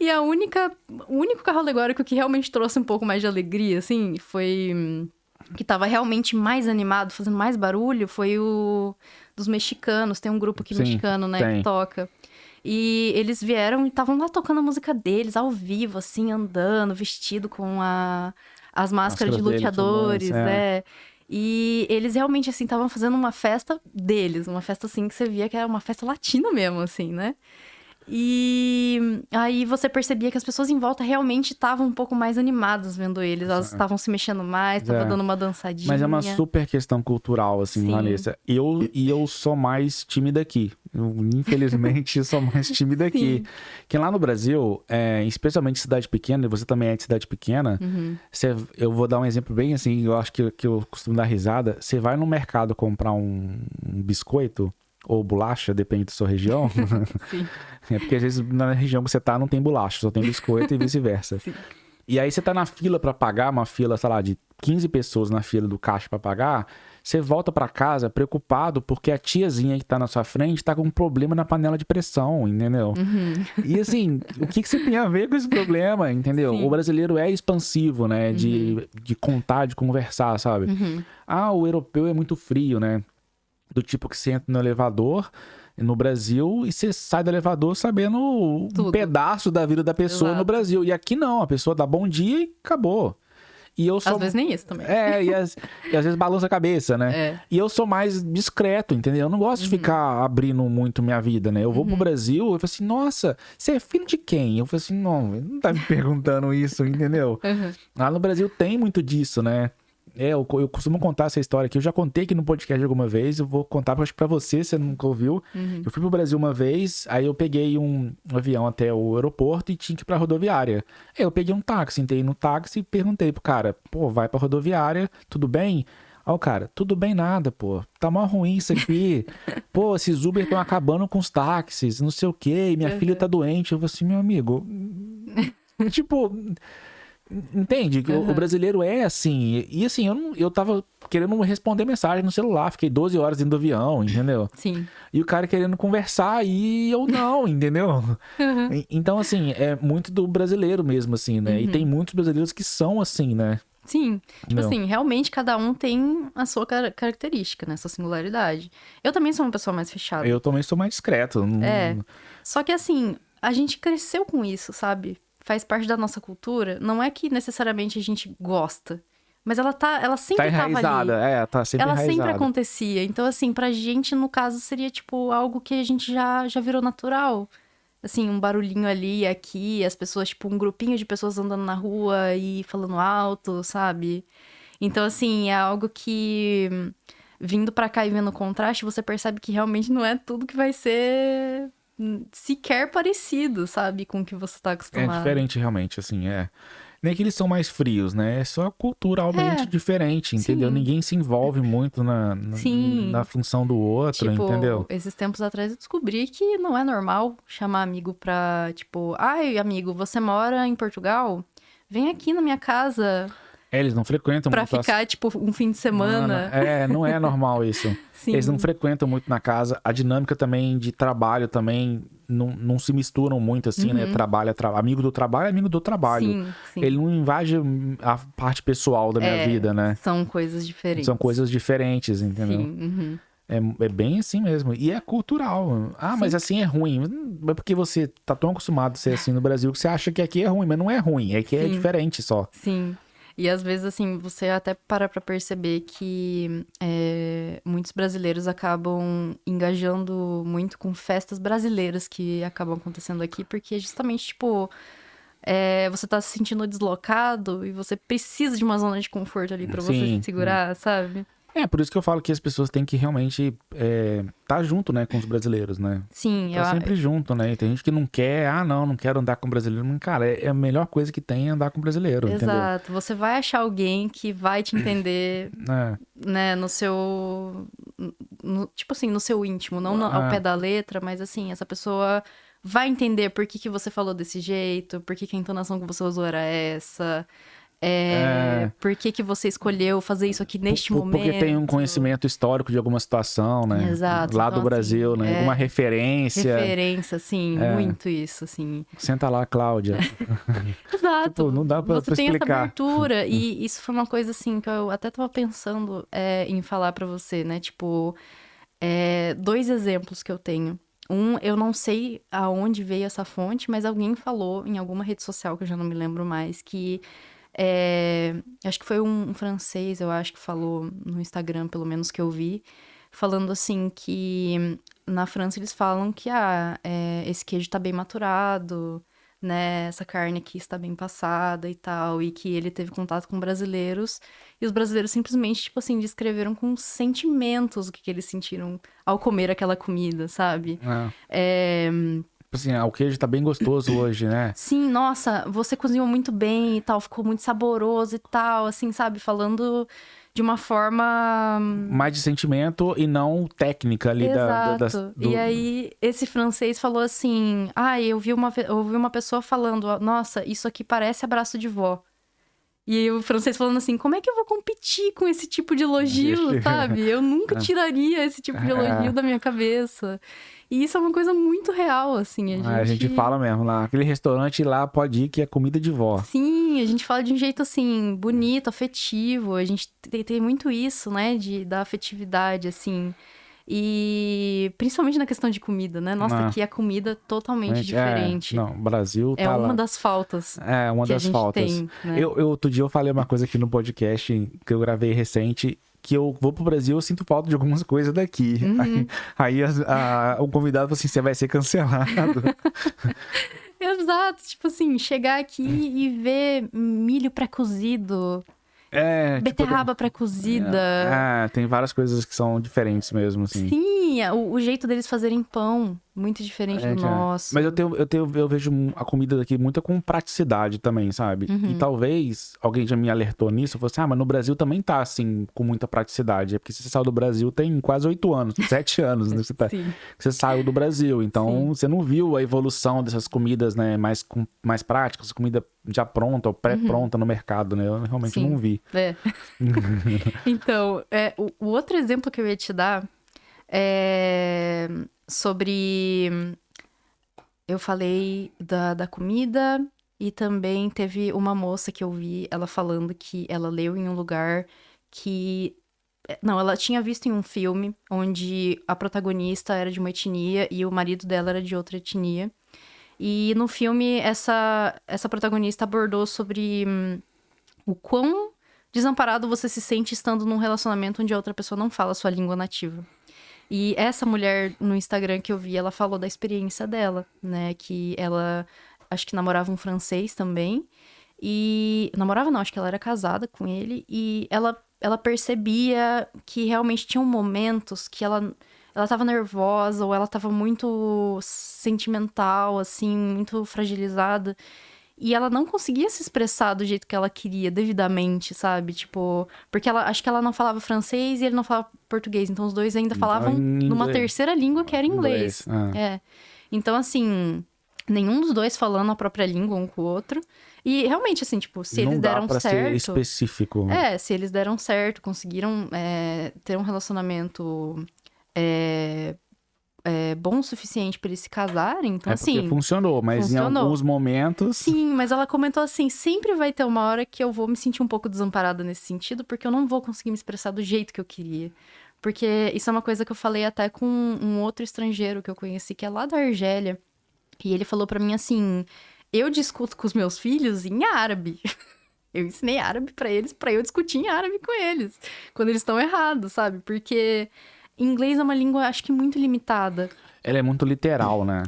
E o único carro alegórico que realmente trouxe um pouco mais de alegria, assim, foi... que tava realmente mais animado, fazendo mais barulho, foi o dos mexicanos. Tem um grupo aqui mexicano, né, que toca. E eles vieram e estavam lá tocando a música deles, ao vivo, assim, andando, vestido com as máscaras de luteadores, E eles realmente, assim, estavam fazendo uma festa deles. Uma festa, assim, que você via que era uma festa latina mesmo, assim, né? E aí você percebia que as pessoas em volta realmente estavam um pouco mais animadas vendo eles. Elas estavam se mexendo mais, estavam dando uma dançadinha. Mas é uma super questão cultural, assim, Vanessa. Eu sou mais tímida aqui. Eu, infelizmente, sou mais tímida aqui. Porque lá no Brasil, especialmente cidade pequena, e você também é de cidade pequena, eu vou dar um exemplo bem assim, eu acho que eu costumo dar risada. Você vai no mercado comprar um biscoito ou bolacha, depende da sua região. Sim. Porque às vezes na região que você tá não tem bolacha, só tem biscoito e vice-versa. E aí você tá na fila pra pagar, uma fila, sei lá, de 15 pessoas na fila do caixa pra pagar, você volta pra casa preocupado porque a tiazinha que tá na sua frente tá com um problema na panela de pressão, entendeu? E assim, o que você tem a ver com esse problema, entendeu? O brasileiro é expansivo, né? De contar, de conversar, sabe? O europeu é muito frio, né? Do tipo que você entra no elevador no Brasil e você sai do elevador sabendo um pedaço da vida da pessoa no Brasil. E aqui não, a pessoa dá bom dia e acabou. E eu sou... Às vezes nem isso também. E às vezes balança a cabeça, né? E eu sou mais discreto, entendeu? Eu não gosto de ficar abrindo muito minha vida, né? Eu vou pro Brasil, eu falo assim, nossa, você é filho de quem? Eu falo assim, não tá me perguntando isso, entendeu? Lá no Brasil tem muito disso, né? Eu costumo contar essa história aqui. Eu já contei aqui no podcast alguma vez. Eu vou contar pra você, você nunca ouviu. Eu fui pro Brasil uma vez, aí eu peguei um avião até o aeroporto e tinha que ir pra rodoviária. Aí eu peguei um táxi, entrei no táxi e perguntei pro cara, vai pra rodoviária, tudo bem? Aí o cara, tudo bem nada, tá mó ruim isso aqui. Esses Uber estão acabando com os táxis, não sei o quê, minha filha tá doente. Eu falei assim, meu amigo, tipo... Entende? O brasileiro é assim. E assim, eu tava querendo responder mensagem no celular. Fiquei 12 horas dentro do avião, entendeu? Sim. E o cara querendo conversar e eu não, entendeu? Então, assim, é muito do brasileiro mesmo, assim, né? E tem muitos brasileiros que são assim, né? Sim. Tipo assim, realmente cada um tem a sua característica, né? Sua singularidade. Eu também sou uma pessoa mais fechada. Eu também sou mais discreto. Só que assim, a gente cresceu com isso, sabe? Faz parte da nossa cultura, não é que necessariamente a gente gosta, mas ela sempre estava ali. Tá sempre ela enraizada. sempre acontecia. Então, assim, pra gente, no caso, seria, tipo, algo que a gente já virou natural. Assim, um barulhinho ali e aqui, as pessoas, tipo, um grupinho de pessoas andando na rua e falando alto, sabe? Então, assim, é algo que vindo pra cá e vendo o contraste, você percebe que realmente não é tudo que vai ser sequer parecido, sabe? Com o que você tá É acostumado. diferente, realmente, assim, Nem que eles são mais frios, né? É só culturalmente É, diferente, entendeu? sim. Ninguém se envolve muito Sim. na função do outro, Tipo, entendeu? esses tempos atrás eu descobri que não é normal chamar amigo pra, tipo, ai, amigo, você mora em Portugal? Vem aqui na minha casa Eles não frequentam pra muito as... ficar, tipo, um fim de semana. Não é normal isso. Eles não Sim, frequentam muito na casa. A dinâmica também de trabalho também não se misturam muito, assim, né? Amigo do trabalho é amigo do trabalho. sim, Ele sim. não invade a parte pessoal da minha vida, né? São coisas São diferentes. coisas diferentes, entendeu? Sim, uhum. É bem assim mesmo. E é cultural. Ah, mas Sim. assim é ruim. É porque você tá tão acostumado a ser assim no Brasil que você acha que aqui é ruim, mas não é ruim. É que é Sim. diferente só. Sim. E às vezes, assim, você até para pra perceber que muitos brasileiros acabam engajando muito com festas brasileiras que acabam acontecendo aqui, porque justamente, tipo, você tá se sentindo deslocado e você precisa de uma zona de conforto ali pra você se Sim. segurar, sabe? É, por isso que eu falo que as pessoas têm que realmente tá junto, né, com os brasileiros, né? Sim, Tá sempre junto, né? E tem gente que não quer, não quero andar com brasileiro. Mas, cara, é a melhor coisa que tem andar com brasileiro, entendeu? exato. Você vai achar alguém que vai te entender, É, né, no seu. Tipo assim, no seu íntimo, não ao pé da letra, mas assim, essa pessoa vai entender por que que você falou desse jeito, por que que a entonação que você usou era essa, é, por que que você escolheu fazer isso aqui neste porque tem um momento. conhecimento histórico de alguma situação, né? Exato. Lá Então, do Brasil, assim, né? Alguma referência. referência, assim, muito isso, assim. Senta lá, Cláudia. Tipo, Exato. não dá pra Você tem essa explicar. abertura. E isso foi uma coisa, assim, que eu até tava pensando em falar pra você, né? Tipo, dois exemplos que eu tenho. Um, eu não sei aonde veio essa fonte, mas alguém falou em alguma rede social, que eu já não me lembro mais, que acho que foi um francês, eu acho que falou no Instagram, pelo menos que eu vi, falando assim que na França eles falam que esse queijo tá bem maturado, né? Essa carne aqui está bem passada e tal, e que ele teve contato com brasileiros, e os brasileiros simplesmente, tipo assim, descreveram com sentimentos o que eles sentiram ao comer aquela comida, sabe? Tipo assim, o queijo tá bem gostoso hoje, né? Sim, nossa, você cozinhou muito bem e tal, ficou muito saboroso e tal, assim, sabe? Falando de uma forma. Mais de sentimento e não técnica ali Exato. E aí, esse francês falou assim: eu ouvi uma pessoa falando, nossa, isso aqui parece abraço de vó. E aí, o francês falando assim: como é que eu vou competir com esse tipo de elogio, sabe? Eu nunca tiraria esse tipo de elogio da minha cabeça. E isso é uma coisa muito real, assim. A gente fala mesmo lá. Aquele restaurante lá pode ir que é comida de vó. Sim, a gente fala de um jeito assim, bonito, afetivo. A gente tem muito isso, né? Da afetividade, assim. E principalmente na questão de comida, né? Nossa, aqui a comida é totalmente diferente. Não, o Brasil É tá uma lá. das faltas É, uma que a das gente faltas. tem, né? Outro dia eu falei uma coisa aqui no podcast que eu gravei recente, que eu vou pro Brasil, eu sinto falta de algumas coisas daqui. Aí o convidado falou assim, você vai ser cancelado. Exato, tipo assim, chegar aqui e ver milho pré-cozido, beterraba pré-cozida. Tem várias coisas que são diferentes mesmo, assim. Sim, o jeito deles fazerem pão, muito diferente do nosso. Mas eu vejo a comida daqui muita com praticidade também, sabe? E talvez alguém já me alertou nisso, falou assim, mas no Brasil também tá assim, com muita praticidade. É porque você saiu do Brasil tem quase 8 anos, 7 anos, né? Você saiu do Brasil, então você não viu a evolução dessas comidas, né, mais práticas, comida já pronta ou pré-pronta no mercado, né? Eu realmente não vi. Então, o outro exemplo que eu ia te dar é sobre... Eu falei da comida e também teve uma moça que eu vi ela falando que ela leu em um lugar que... Não, ela tinha visto em um filme onde a protagonista era de uma etnia e o marido dela era de outra etnia. E no filme, essa protagonista abordou sobre o quão desamparado você se sente estando num relacionamento onde a outra pessoa não fala a sua língua nativa. E essa mulher no Instagram que eu vi, ela falou da experiência dela, né? Que ela, acho que namorava um francês também. E... Namorava não, acho que ela era casada com ele. E ela ela percebia que realmente tinham momentos que ela tava nervosa ou ela tava muito sentimental, assim, muito fragilizada. E ela não conseguia se expressar do jeito que ela queria, devidamente, sabe? Tipo, porque acho que ela não falava francês e ele não falava português. Então, os dois ainda falavam numa terceira língua, que era inglês. É. Então, assim, nenhum dos dois falando a própria língua um com o outro. E, realmente, assim, tipo, se eles deram Não dá pra certo... ser específico. se eles deram certo, conseguiram ter um relacionamento... bom o suficiente pra eles se casarem, então Porque assim... funcionou, mas em alguns momentos... Sim, mas ela comentou assim, sempre vai ter uma hora que eu vou me sentir um pouco desamparada nesse sentido, porque eu não vou conseguir me expressar do jeito que eu queria. Porque isso é uma coisa que eu falei até com um outro estrangeiro que eu conheci, que é lá da Argélia. E ele falou pra mim assim, eu discuto com os meus filhos em árabe. Eu ensinei árabe pra eles, pra eu discutir em árabe com eles, quando eles estão errados, sabe? Porque inglês é uma língua, acho que muito limitada. Ela é muito literal, né?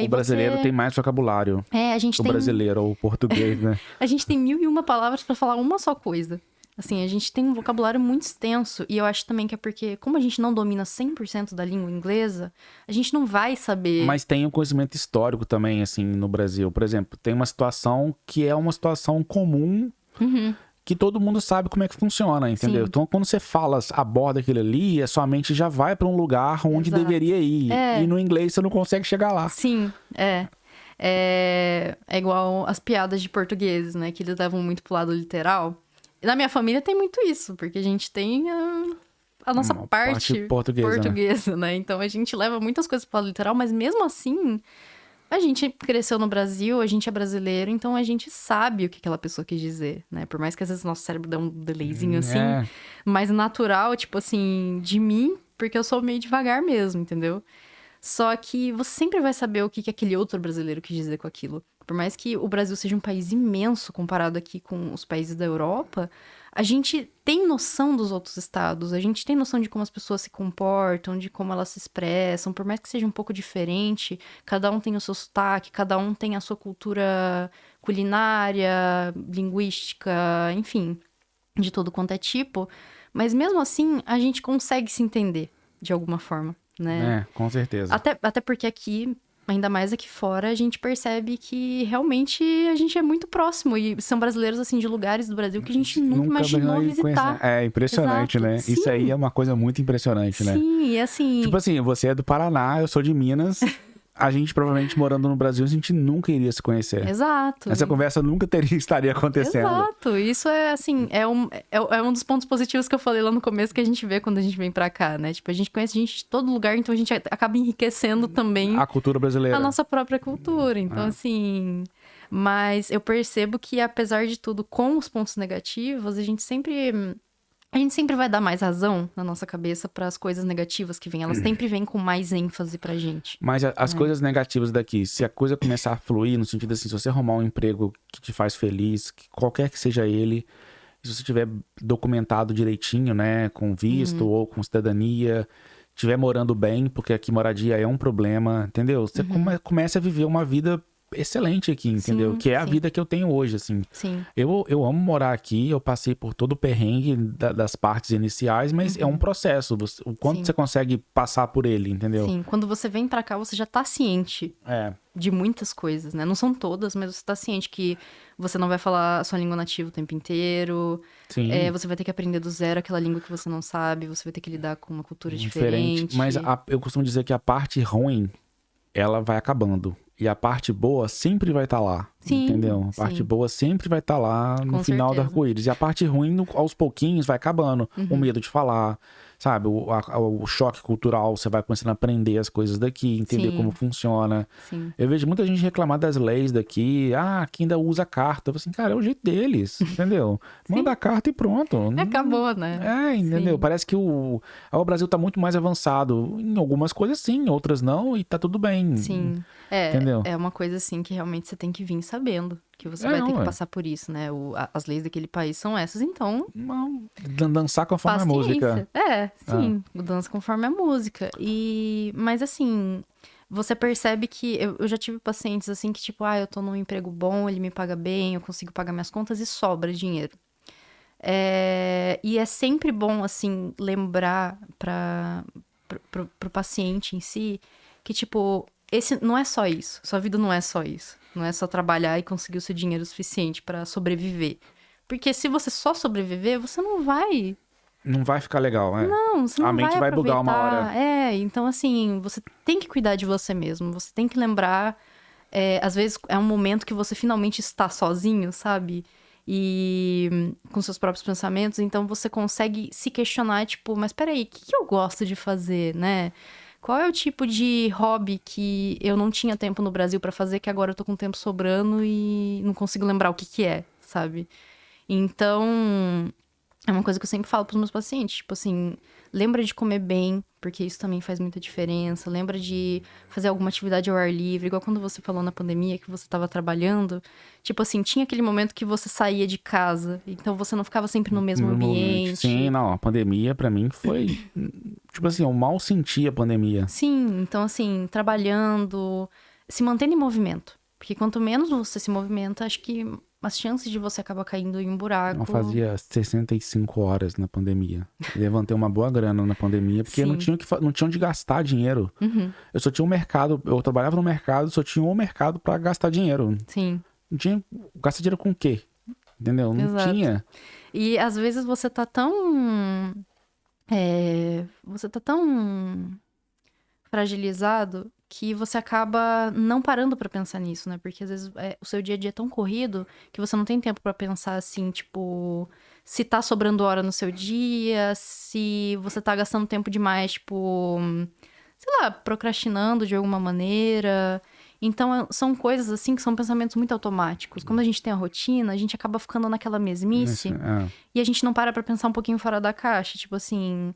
O brasileiro tem mais vocabulário. A gente o brasileiro, ou o português, né? A gente tem 1001 palavras pra falar uma só coisa. Assim, a gente tem um vocabulário muito extenso. E eu acho também que é porque, como a gente não domina 100% da língua inglesa, a gente não vai saber... Mas tem um conhecimento histórico também, assim, no Brasil. Por exemplo, tem uma situação que é uma situação comum... que todo mundo sabe como é que funciona, entendeu? Sim. Então, quando você aborda aquilo ali, a sua mente já vai pra um lugar onde deveria ir. E no inglês você não consegue chegar lá. Sim, é igual as piadas de portugueses, né? Que eles levam muito pro lado literal. E na minha família tem muito isso, porque a gente tem a nossa parte portuguesa, né? Então a gente leva muitas coisas pro lado literal, mas mesmo assim... A gente cresceu no Brasil, a gente é brasileiro, então a gente sabe o que aquela pessoa quis dizer, né? Por mais que às vezes nosso cérebro dê um delayzinho assim, mais natural, tipo assim, de mim, porque eu sou meio devagar mesmo, entendeu? Só que você sempre vai saber o que aquele outro brasileiro quis dizer com aquilo. Por mais que o Brasil seja um país imenso comparado aqui com os países da Europa, a gente tem noção dos outros estados, a gente tem noção de como as pessoas se comportam, de como elas se expressam, por mais que seja um pouco diferente, cada um tem o seu sotaque, cada um tem a sua cultura culinária, linguística, enfim, de todo quanto é tipo, mas mesmo assim a gente consegue se entender de alguma forma, né? Com certeza. Até porque aqui... Ainda mais aqui fora, a gente percebe que realmente a gente é muito próximo. E são brasileiros, assim, de lugares do Brasil que a gente nunca imaginou visitar. É impressionante, né? Sim. Isso aí é uma coisa muito impressionante, né? Sim, e assim... Tipo assim, você é do Paraná, eu sou de Minas... A gente, provavelmente, morando no Brasil, a gente nunca iria se conhecer. Exato. Essa conversa nunca estaria acontecendo. Exato. Isso é, assim, é um dos pontos positivos que eu falei lá no começo que a gente vê quando a gente vem pra cá, né? Tipo, a gente conhece gente de todo lugar, então a gente acaba enriquecendo também... A cultura brasileira. A nossa própria cultura. Então, assim... Mas eu percebo que, apesar de tudo, com os pontos negativos, a gente sempre vai dar mais razão na nossa cabeça para as coisas negativas que vêm. Elas sempre vêm com mais ênfase pra gente. Mas as coisas negativas daqui, se a coisa começar a fluir, no sentido assim, se você arrumar um emprego que te faz feliz, qualquer que seja ele, se você tiver documentado direitinho, né, com visto ou com cidadania, tiver morando bem, porque aqui moradia é um problema, entendeu? Você começa a viver uma vida excelente aqui, entendeu? Sim, que é a vida que eu tenho hoje, assim. Sim. Eu amo morar aqui, eu passei por todo o perrengue das partes iniciais, mas é um processo. O quanto você consegue passar por ele, entendeu? Sim, quando você vem pra cá, você já tá ciente de muitas coisas, né? Não são todas, mas você tá ciente que você não vai falar a sua língua nativa o tempo inteiro. Sim. Você vai ter que aprender do zero aquela língua que você não sabe, você vai ter que lidar com uma cultura diferente. Mas eu costumo dizer que a parte ruim, ela vai acabando. E a parte boa sempre vai estar lá, entendeu? A parte boa sempre vai estar lá no final do arco-íris. E a parte ruim, aos pouquinhos, vai acabando. O medo de falar, sabe? O choque cultural, você vai começando a aprender as coisas daqui, entender como funciona. Sim. Eu vejo muita gente reclamar das leis daqui. Que ainda usa carta. Eu falo assim, cara, é o jeito deles, entendeu? Manda a carta e pronto. Acabou, né? Entendeu? Parece que o Brasil tá muito mais avançado. Em algumas coisas sim, outras não, e tá tudo bem. Sim. Entendeu? É uma coisa assim que realmente você tem que vir sabendo. Que você vai ter que passar por isso, né? As leis daquele país são essas, então... Dançar conforme a música. Sim. Dança conforme a música. Mas assim, você percebe que... Eu já tive pacientes assim que tipo, eu tô num emprego bom, ele me paga bem, eu consigo pagar minhas contas e sobra dinheiro. E é sempre bom, assim, lembrar pro paciente em si que, tipo, esse não é só isso. Sua vida não é só isso. Não é só trabalhar e conseguir o seu dinheiro suficiente pra sobreviver. Porque se você só sobreviver, você não vai... Não vai ficar legal, né? Não, você A não mente vai vai bugar uma aproveitar. hora. Então, assim, você tem que cuidar de você mesmo. Você tem que lembrar... às vezes é um momento que você finalmente está sozinho, sabe? E com seus próprios pensamentos. Então, você consegue se questionar, tipo... Mas peraí, o que eu gosto de fazer, né? Qual é o tipo de hobby que eu não tinha tempo no Brasil pra fazer, que agora eu tô com tempo sobrando e não consigo lembrar o que que é, sabe? Então, é uma coisa que eu sempre falo pros meus pacientes, tipo assim, lembra de comer bem, porque isso também faz muita diferença. Lembra de fazer alguma atividade ao ar livre, igual quando você falou na pandemia que você tava trabalhando. Tipo assim, tinha aquele momento que você saía de casa, então você não ficava sempre no mesmo Normalmente. Sim, ambiente. não, a pandemia pra mim foi... Tipo assim, eu mal senti a pandemia. Sim, então assim, trabalhando, se mantendo em movimento. Porque quanto menos você se movimenta, acho que as chances de você acabar caindo em um Eu buraco. fazia 65 horas na pandemia. Levantei uma boa grana na pandemia, porque não Sim. tinha, não tinha onde gastar dinheiro. Uhum. Eu só tinha um mercado, eu trabalhava no mercado, só tinha um mercado pra gastar dinheiro. Sim, Não tinha, gastar dinheiro com o quê? Entendeu? Não exato. tinha. E às vezes você tá tão. Você tá tão fragilizado que você acaba não parando pra pensar nisso, né? Porque às vezes o seu dia a dia é tão corrido que você não tem tempo pra pensar assim, tipo, se tá sobrando hora no seu dia, se você tá gastando tempo demais, tipo, sei lá, procrastinando de alguma maneira. Então, são coisas assim que são pensamentos muito automáticos. Como a gente tem a rotina, a gente acaba ficando naquela mesmice e a gente não para pra pensar um pouquinho fora da caixa. Tipo assim,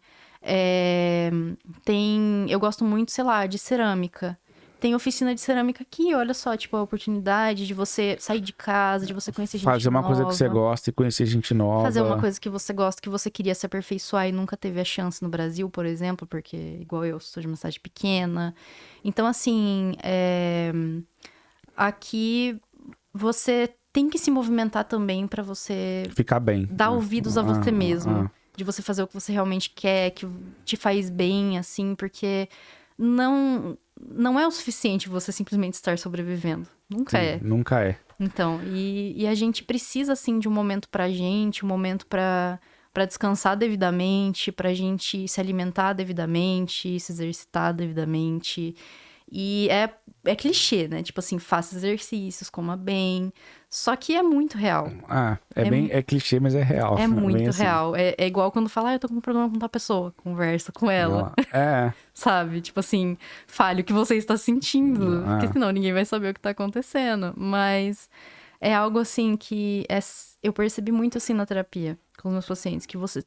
eu gosto muito, sei lá, de cerâmica. Tem oficina de cerâmica aqui, olha só, tipo, a oportunidade de você sair de casa, de você conhecer gente Fazer uma coisa que você nova. gosta e conhecer gente Fazer uma nova. coisa que você gosta, que você queria se aperfeiçoar e nunca teve a chance no Brasil, por exemplo, porque, igual eu, sou de uma cidade pequena. Então, assim, aqui você tem que se movimentar também pra você Ficar bem. dar ouvidos a você mesmo. Ah. De você fazer o que você realmente quer, que te faz bem, assim, porque não é o suficiente você simplesmente estar sobrevivendo. Nunca Sim, é. nunca é. Então, e a gente precisa, assim, de um momento pra gente, um momento pra descansar devidamente, pra gente se alimentar devidamente, se exercitar devidamente. E é clichê, né? Tipo assim, faça exercícios, coma bem. Só que é muito real. É clichê, mas é real. É Bem muito assim. real. É igual quando fala, eu tô com um problema com tal pessoa. Conversa com ela. É. Sabe? Tipo assim, fale o que você está sentindo. Porque Ah. senão ninguém vai saber o que tá acontecendo. Mas é algo assim que eu percebi muito assim na terapia com os meus pacientes. Que você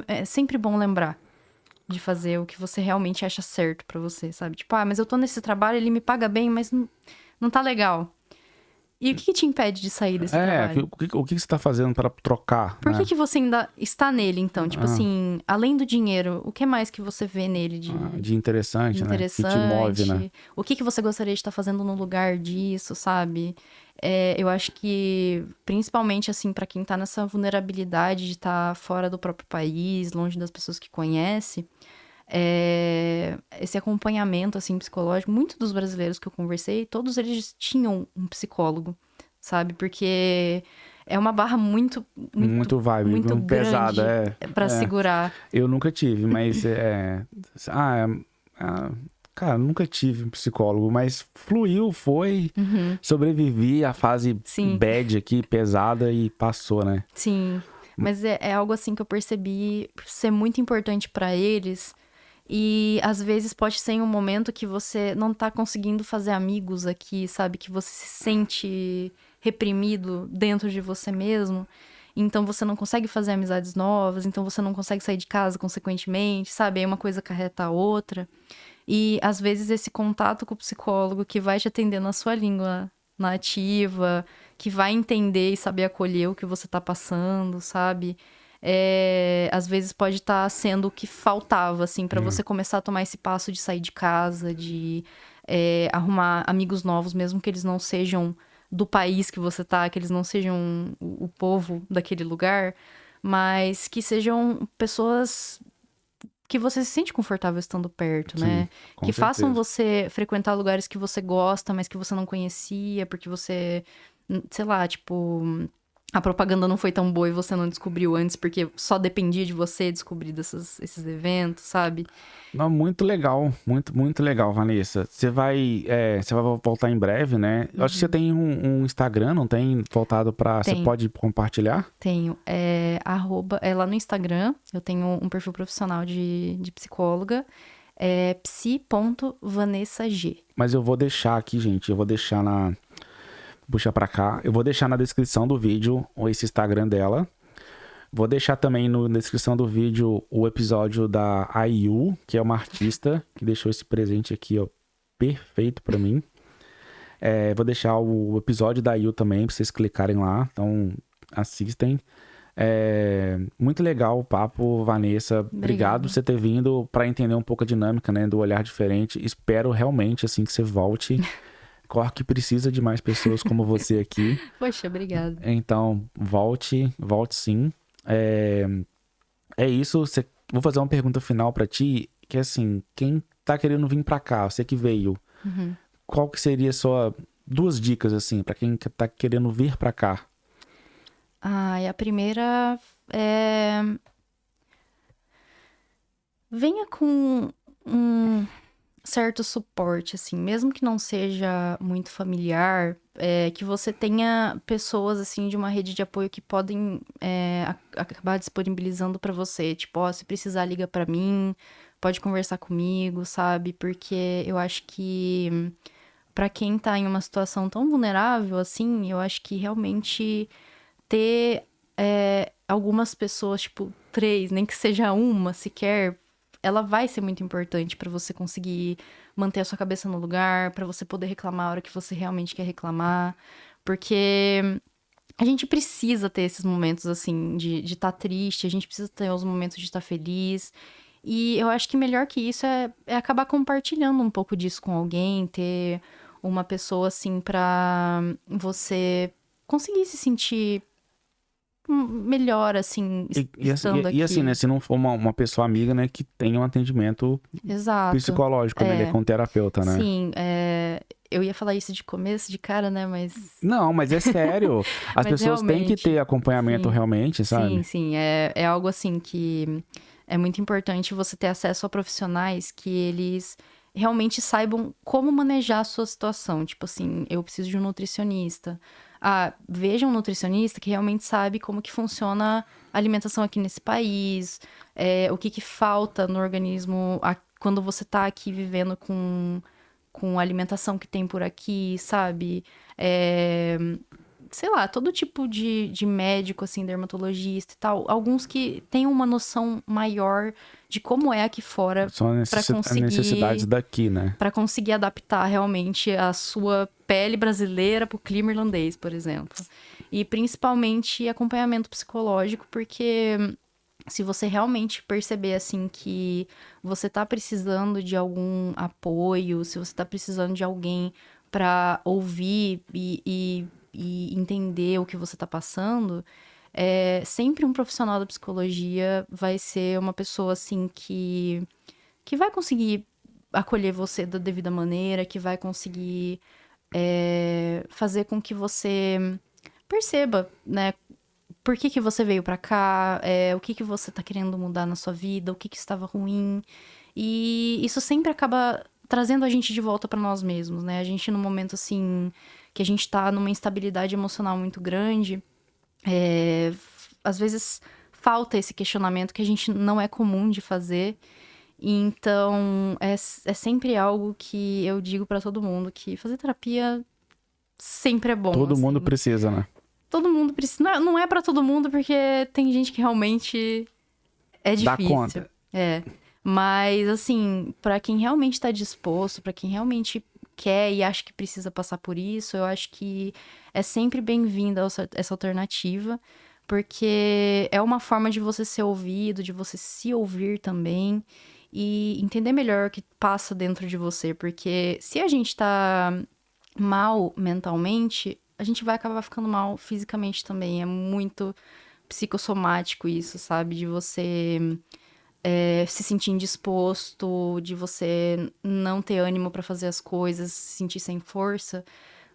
é sempre bom lembrar de fazer o que você realmente acha certo pra você, sabe? Tipo, mas eu tô nesse trabalho, ele me paga bem, mas não tá legal. E o que te impede de sair desse trabalho? O que você tá fazendo para trocar, Por né? que você ainda está nele, então? Tipo assim, além do dinheiro, o que mais que você vê nele De interessante, né? Que te move, né? interessante? O que você gostaria de estar fazendo no lugar disso, sabe? Eu acho que, principalmente, assim, pra quem tá nessa vulnerabilidade de estar fora do próprio país, longe das pessoas que conhece, esse acompanhamento, assim, psicológico, muitos dos brasileiros que eu conversei, todos eles tinham um psicólogo, sabe? Porque é uma barra muito, muito, Muito vibe, muito muito pesada, grande pra segurar. Eu nunca tive, mas cara, nunca tive um psicólogo, mas fluiu, foi, sobrevivi à fase Sim. bad aqui, pesada e passou, né? Sim, mas é algo assim que eu percebi ser muito importante pra eles. E às vezes pode ser em um momento que você não tá conseguindo fazer amigos aqui, sabe? Que você se sente reprimido dentro de você mesmo. Então você não consegue fazer amizades novas, então você não consegue sair de casa consequentemente, sabe? Aí uma coisa acarreta a outra. E às vezes esse contato com o psicólogo que vai te atender na sua língua nativa, que vai entender e saber acolher o que você tá passando, sabe? Às vezes pode estar sendo o que faltava, assim, pra você começar a tomar esse passo de sair de casa, de arrumar amigos novos, mesmo que eles não sejam do país que você tá, que eles não sejam o povo daquele lugar. mas que sejam pessoas que você se sente confortável estando perto, né? com Que façam certeza. você frequentar lugares que você gosta, mas que você não conhecia, porque você, sei lá, tipo, a propaganda não foi tão boa e você não descobriu antes, porque só dependia de você descobrir esses eventos, sabe? Não, muito legal, muito legal, Vanessa. Você vai voltar em breve, né? Eu acho que você Uhum. tem um Instagram, não tem? Voltado pra. Você Tenho, pode compartilhar? tenho. É lá no Instagram, eu tenho um perfil profissional de psicóloga, é psi.vanessag. Mas eu vou deixar aqui, gente. Eu vou deixar na. Puxa pra cá. Eu vou deixar na descrição do vídeo esse Instagram dela. Vou deixar também na descrição do vídeo o episódio da IU, que é uma artista que deixou esse presente aqui, ó, perfeito pra mim. Vou deixar o episódio da IU também pra vocês clicarem lá. Então, assistem. Muito legal o papo, Vanessa. Obrigado por Obrigada. você ter vindo para entender um pouco a dinâmica, né, do olhar diferente. Espero realmente assim que você volte. Corre que precisa de mais pessoas como você aqui. Poxa, obrigada. Então, volte sim. É, é isso. Vou fazer uma pergunta final para ti, que é assim, quem tá querendo vir para cá, você que veio, Uhum. qual que seria só duas dicas assim para quem tá querendo vir para cá? E a primeira é. Venha com um certo suporte, assim, mesmo que não seja muito familiar, que você tenha pessoas, assim, de uma rede de apoio que podem acabar disponibilizando pra você. Tipo, ó, se precisar, liga pra mim, pode conversar comigo, sabe? Porque eu acho que pra quem tá em uma situação tão vulnerável, assim, eu acho que realmente ter algumas pessoas, tipo, três, nem que seja uma sequer, ela vai ser muito importante pra você conseguir manter a sua cabeça no lugar, pra você poder reclamar a hora que você realmente quer reclamar. Porque a gente precisa ter esses momentos, assim, de estar triste, a gente precisa ter os momentos de estar feliz. E eu acho que melhor que isso é acabar compartilhando um pouco disso com alguém, ter uma pessoa, assim, pra você conseguir se sentir melhor, assim, estando E assim, né? aqui. Se não for uma pessoa amiga, né? Que tenha um atendimento Exato. psicológico, né? Ele é É, com terapeuta, né? sim, eu ia falar isso de começo, de cara, né? Não, mas é sério. As Mas pessoas têm que realmente, ter acompanhamento sim, realmente, sim, sabe? sim. É algo assim que é muito importante você ter acesso a profissionais que eles realmente saibam como manejar a sua situação. Tipo assim, eu preciso de um nutricionista. Veja um nutricionista que realmente sabe como que funciona a alimentação aqui nesse país, o que falta no organismo quando você tá aqui vivendo com a alimentação que tem por aqui, sabe? É, sei lá, todo tipo de médico, assim, dermatologista e tal. Alguns que têm uma noção maior de como é aqui fora São para as necessidades conseguir daqui, né? para conseguir adaptar realmente a sua pele brasileira pro clima irlandês, por exemplo. E principalmente acompanhamento psicológico, porque se você realmente perceber assim que você tá precisando de algum apoio, se você tá precisando de alguém para ouvir e entender o que você tá passando, sempre um profissional da psicologia vai ser uma pessoa assim que vai conseguir acolher você da devida maneira, que vai conseguir fazer com que você perceba, né, por que você veio pra cá, o que você tá querendo mudar na sua vida, o que estava ruim. E isso sempre acaba trazendo a gente de volta pra nós mesmos, né? A gente, num momento assim, que a gente tá numa instabilidade emocional muito grande, às vezes falta esse questionamento que a gente não é comum de fazer. Então, é sempre algo que eu digo pra todo mundo, que fazer terapia sempre é bom, Todo mundo assim. precisa, né? Todo mundo precisa. Não é pra todo mundo, porque tem gente que realmente é Dá difícil. conta. É. Mas, assim, pra quem realmente tá disposto, pra quem realmente quer e acha que precisa passar por isso, eu acho que é sempre bem-vinda essa alternativa, porque é uma forma de você ser ouvido, de você se ouvir também e entender melhor o que passa dentro de você, porque se a gente tá mal mentalmente, a gente vai acabar ficando mal fisicamente também. É muito psicossomático isso, sabe? De você se sentir indisposto, de você não ter ânimo pra fazer as coisas, se sentir sem força.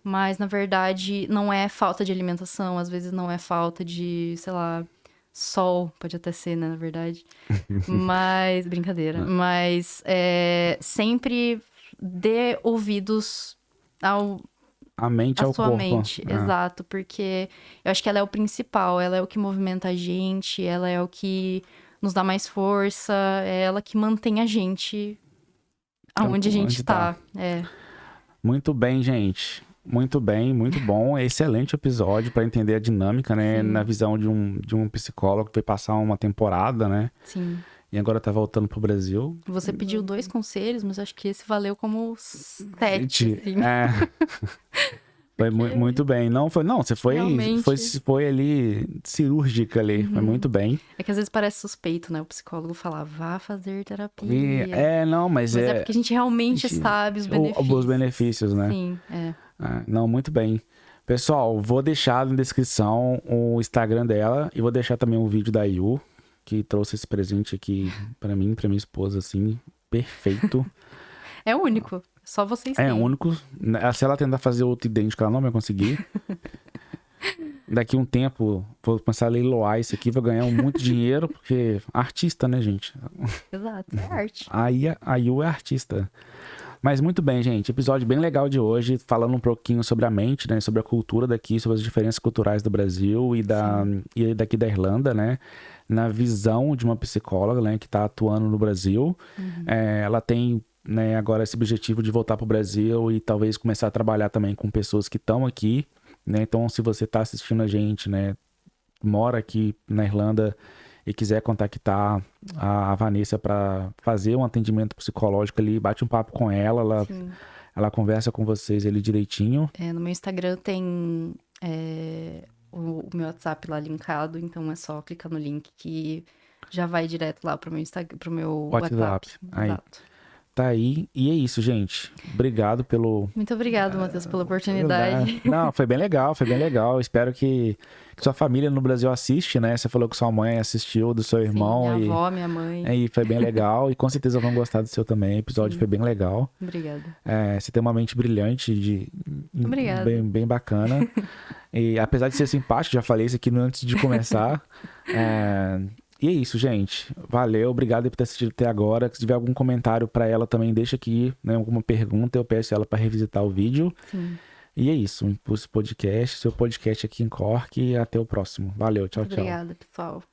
Mas, na verdade, não é falta de alimentação, às vezes não é falta de, sei lá, sol, pode até ser, né, na verdade. Mas, brincadeira. Mas sempre dê ouvidos A mente à ao sua corpo. mente, exato, porque eu acho que ela é o principal, ela é o que movimenta a gente, ela é o que nos dá mais força, é ela que mantém a gente aonde a gente tá. Muito bem, gente. Muito bem, muito bom. Excelente episódio para entender a dinâmica, né? Sim. Na visão de um psicólogo que foi passar uma temporada, né? Sim. E agora tá voltando pro Brasil. Você pediu 2 conselhos, mas acho que esse valeu como 7, assim. Foi muito bem. Não, você Realmente. foi ali cirúrgica ali. Foi muito bem. É que às vezes parece suspeito, né? O psicólogo falar, vá fazer terapia. Mas é porque a gente realmente sabe os benefícios. Os benefícios, né? Sim, não, muito bem. Pessoal, vou deixar na descrição o Instagram dela e vou deixar também o vídeo da Yu, que trouxe esse presente aqui pra mim, pra minha esposa, assim, perfeito. É único. Só vocês têm. É único. Se ela tentar fazer outro idêntico, ela não vai conseguir. Daqui um tempo, vou começar a leiloar isso aqui, vou ganhar muito dinheiro, porque artista, né, gente? Exato, é arte. A Yu é artista. Mas muito bem, gente. Episódio bem legal de hoje, falando um pouquinho sobre a mente, né? Sobre a cultura daqui, sobre as diferenças culturais do Brasil e daqui da Irlanda, né? Na visão de uma psicóloga, né? Que tá atuando no Brasil. Ela tem, né, agora esse objetivo de voltar pro Brasil e talvez começar a trabalhar também com pessoas que estão aqui, né? Então, se você tá assistindo a gente, né? Mora aqui na Irlanda e quiser contactar a Vanessa para fazer um atendimento psicológico ali, bate um papo com ela, ela conversa com vocês ali direitinho. No meu Instagram tem o meu WhatsApp lá linkado, então é só clicar no link que já vai direto lá pro meu Instagram, pro meu WhatsApp. Aí. Exato. Tá aí. E é isso, gente. Obrigado pelo... Muito obrigado, Matheus, pela oportunidade. Não, foi bem legal, foi bem legal. Espero que sua família no Brasil assiste, né? Você falou que sua mãe assistiu, do seu irmão. Sim, minha avó, minha mãe. E foi bem legal. E com certeza vão gostar do seu também. O episódio foi bem legal. Obrigada. Você tem uma mente brilhante, Obrigada. Bem bacana. E apesar de ser simpático, já falei isso aqui antes de começar. E é isso, gente. Valeu, obrigado por ter assistido até agora. Se tiver algum comentário pra ela também, deixa aqui, né? Alguma pergunta, eu peço ela pra revisitar o vídeo. Sim. E é isso. Impulso Podcast, seu podcast aqui em Cork. E até o próximo. Valeu, tchau, tchau. Obrigada, pessoal.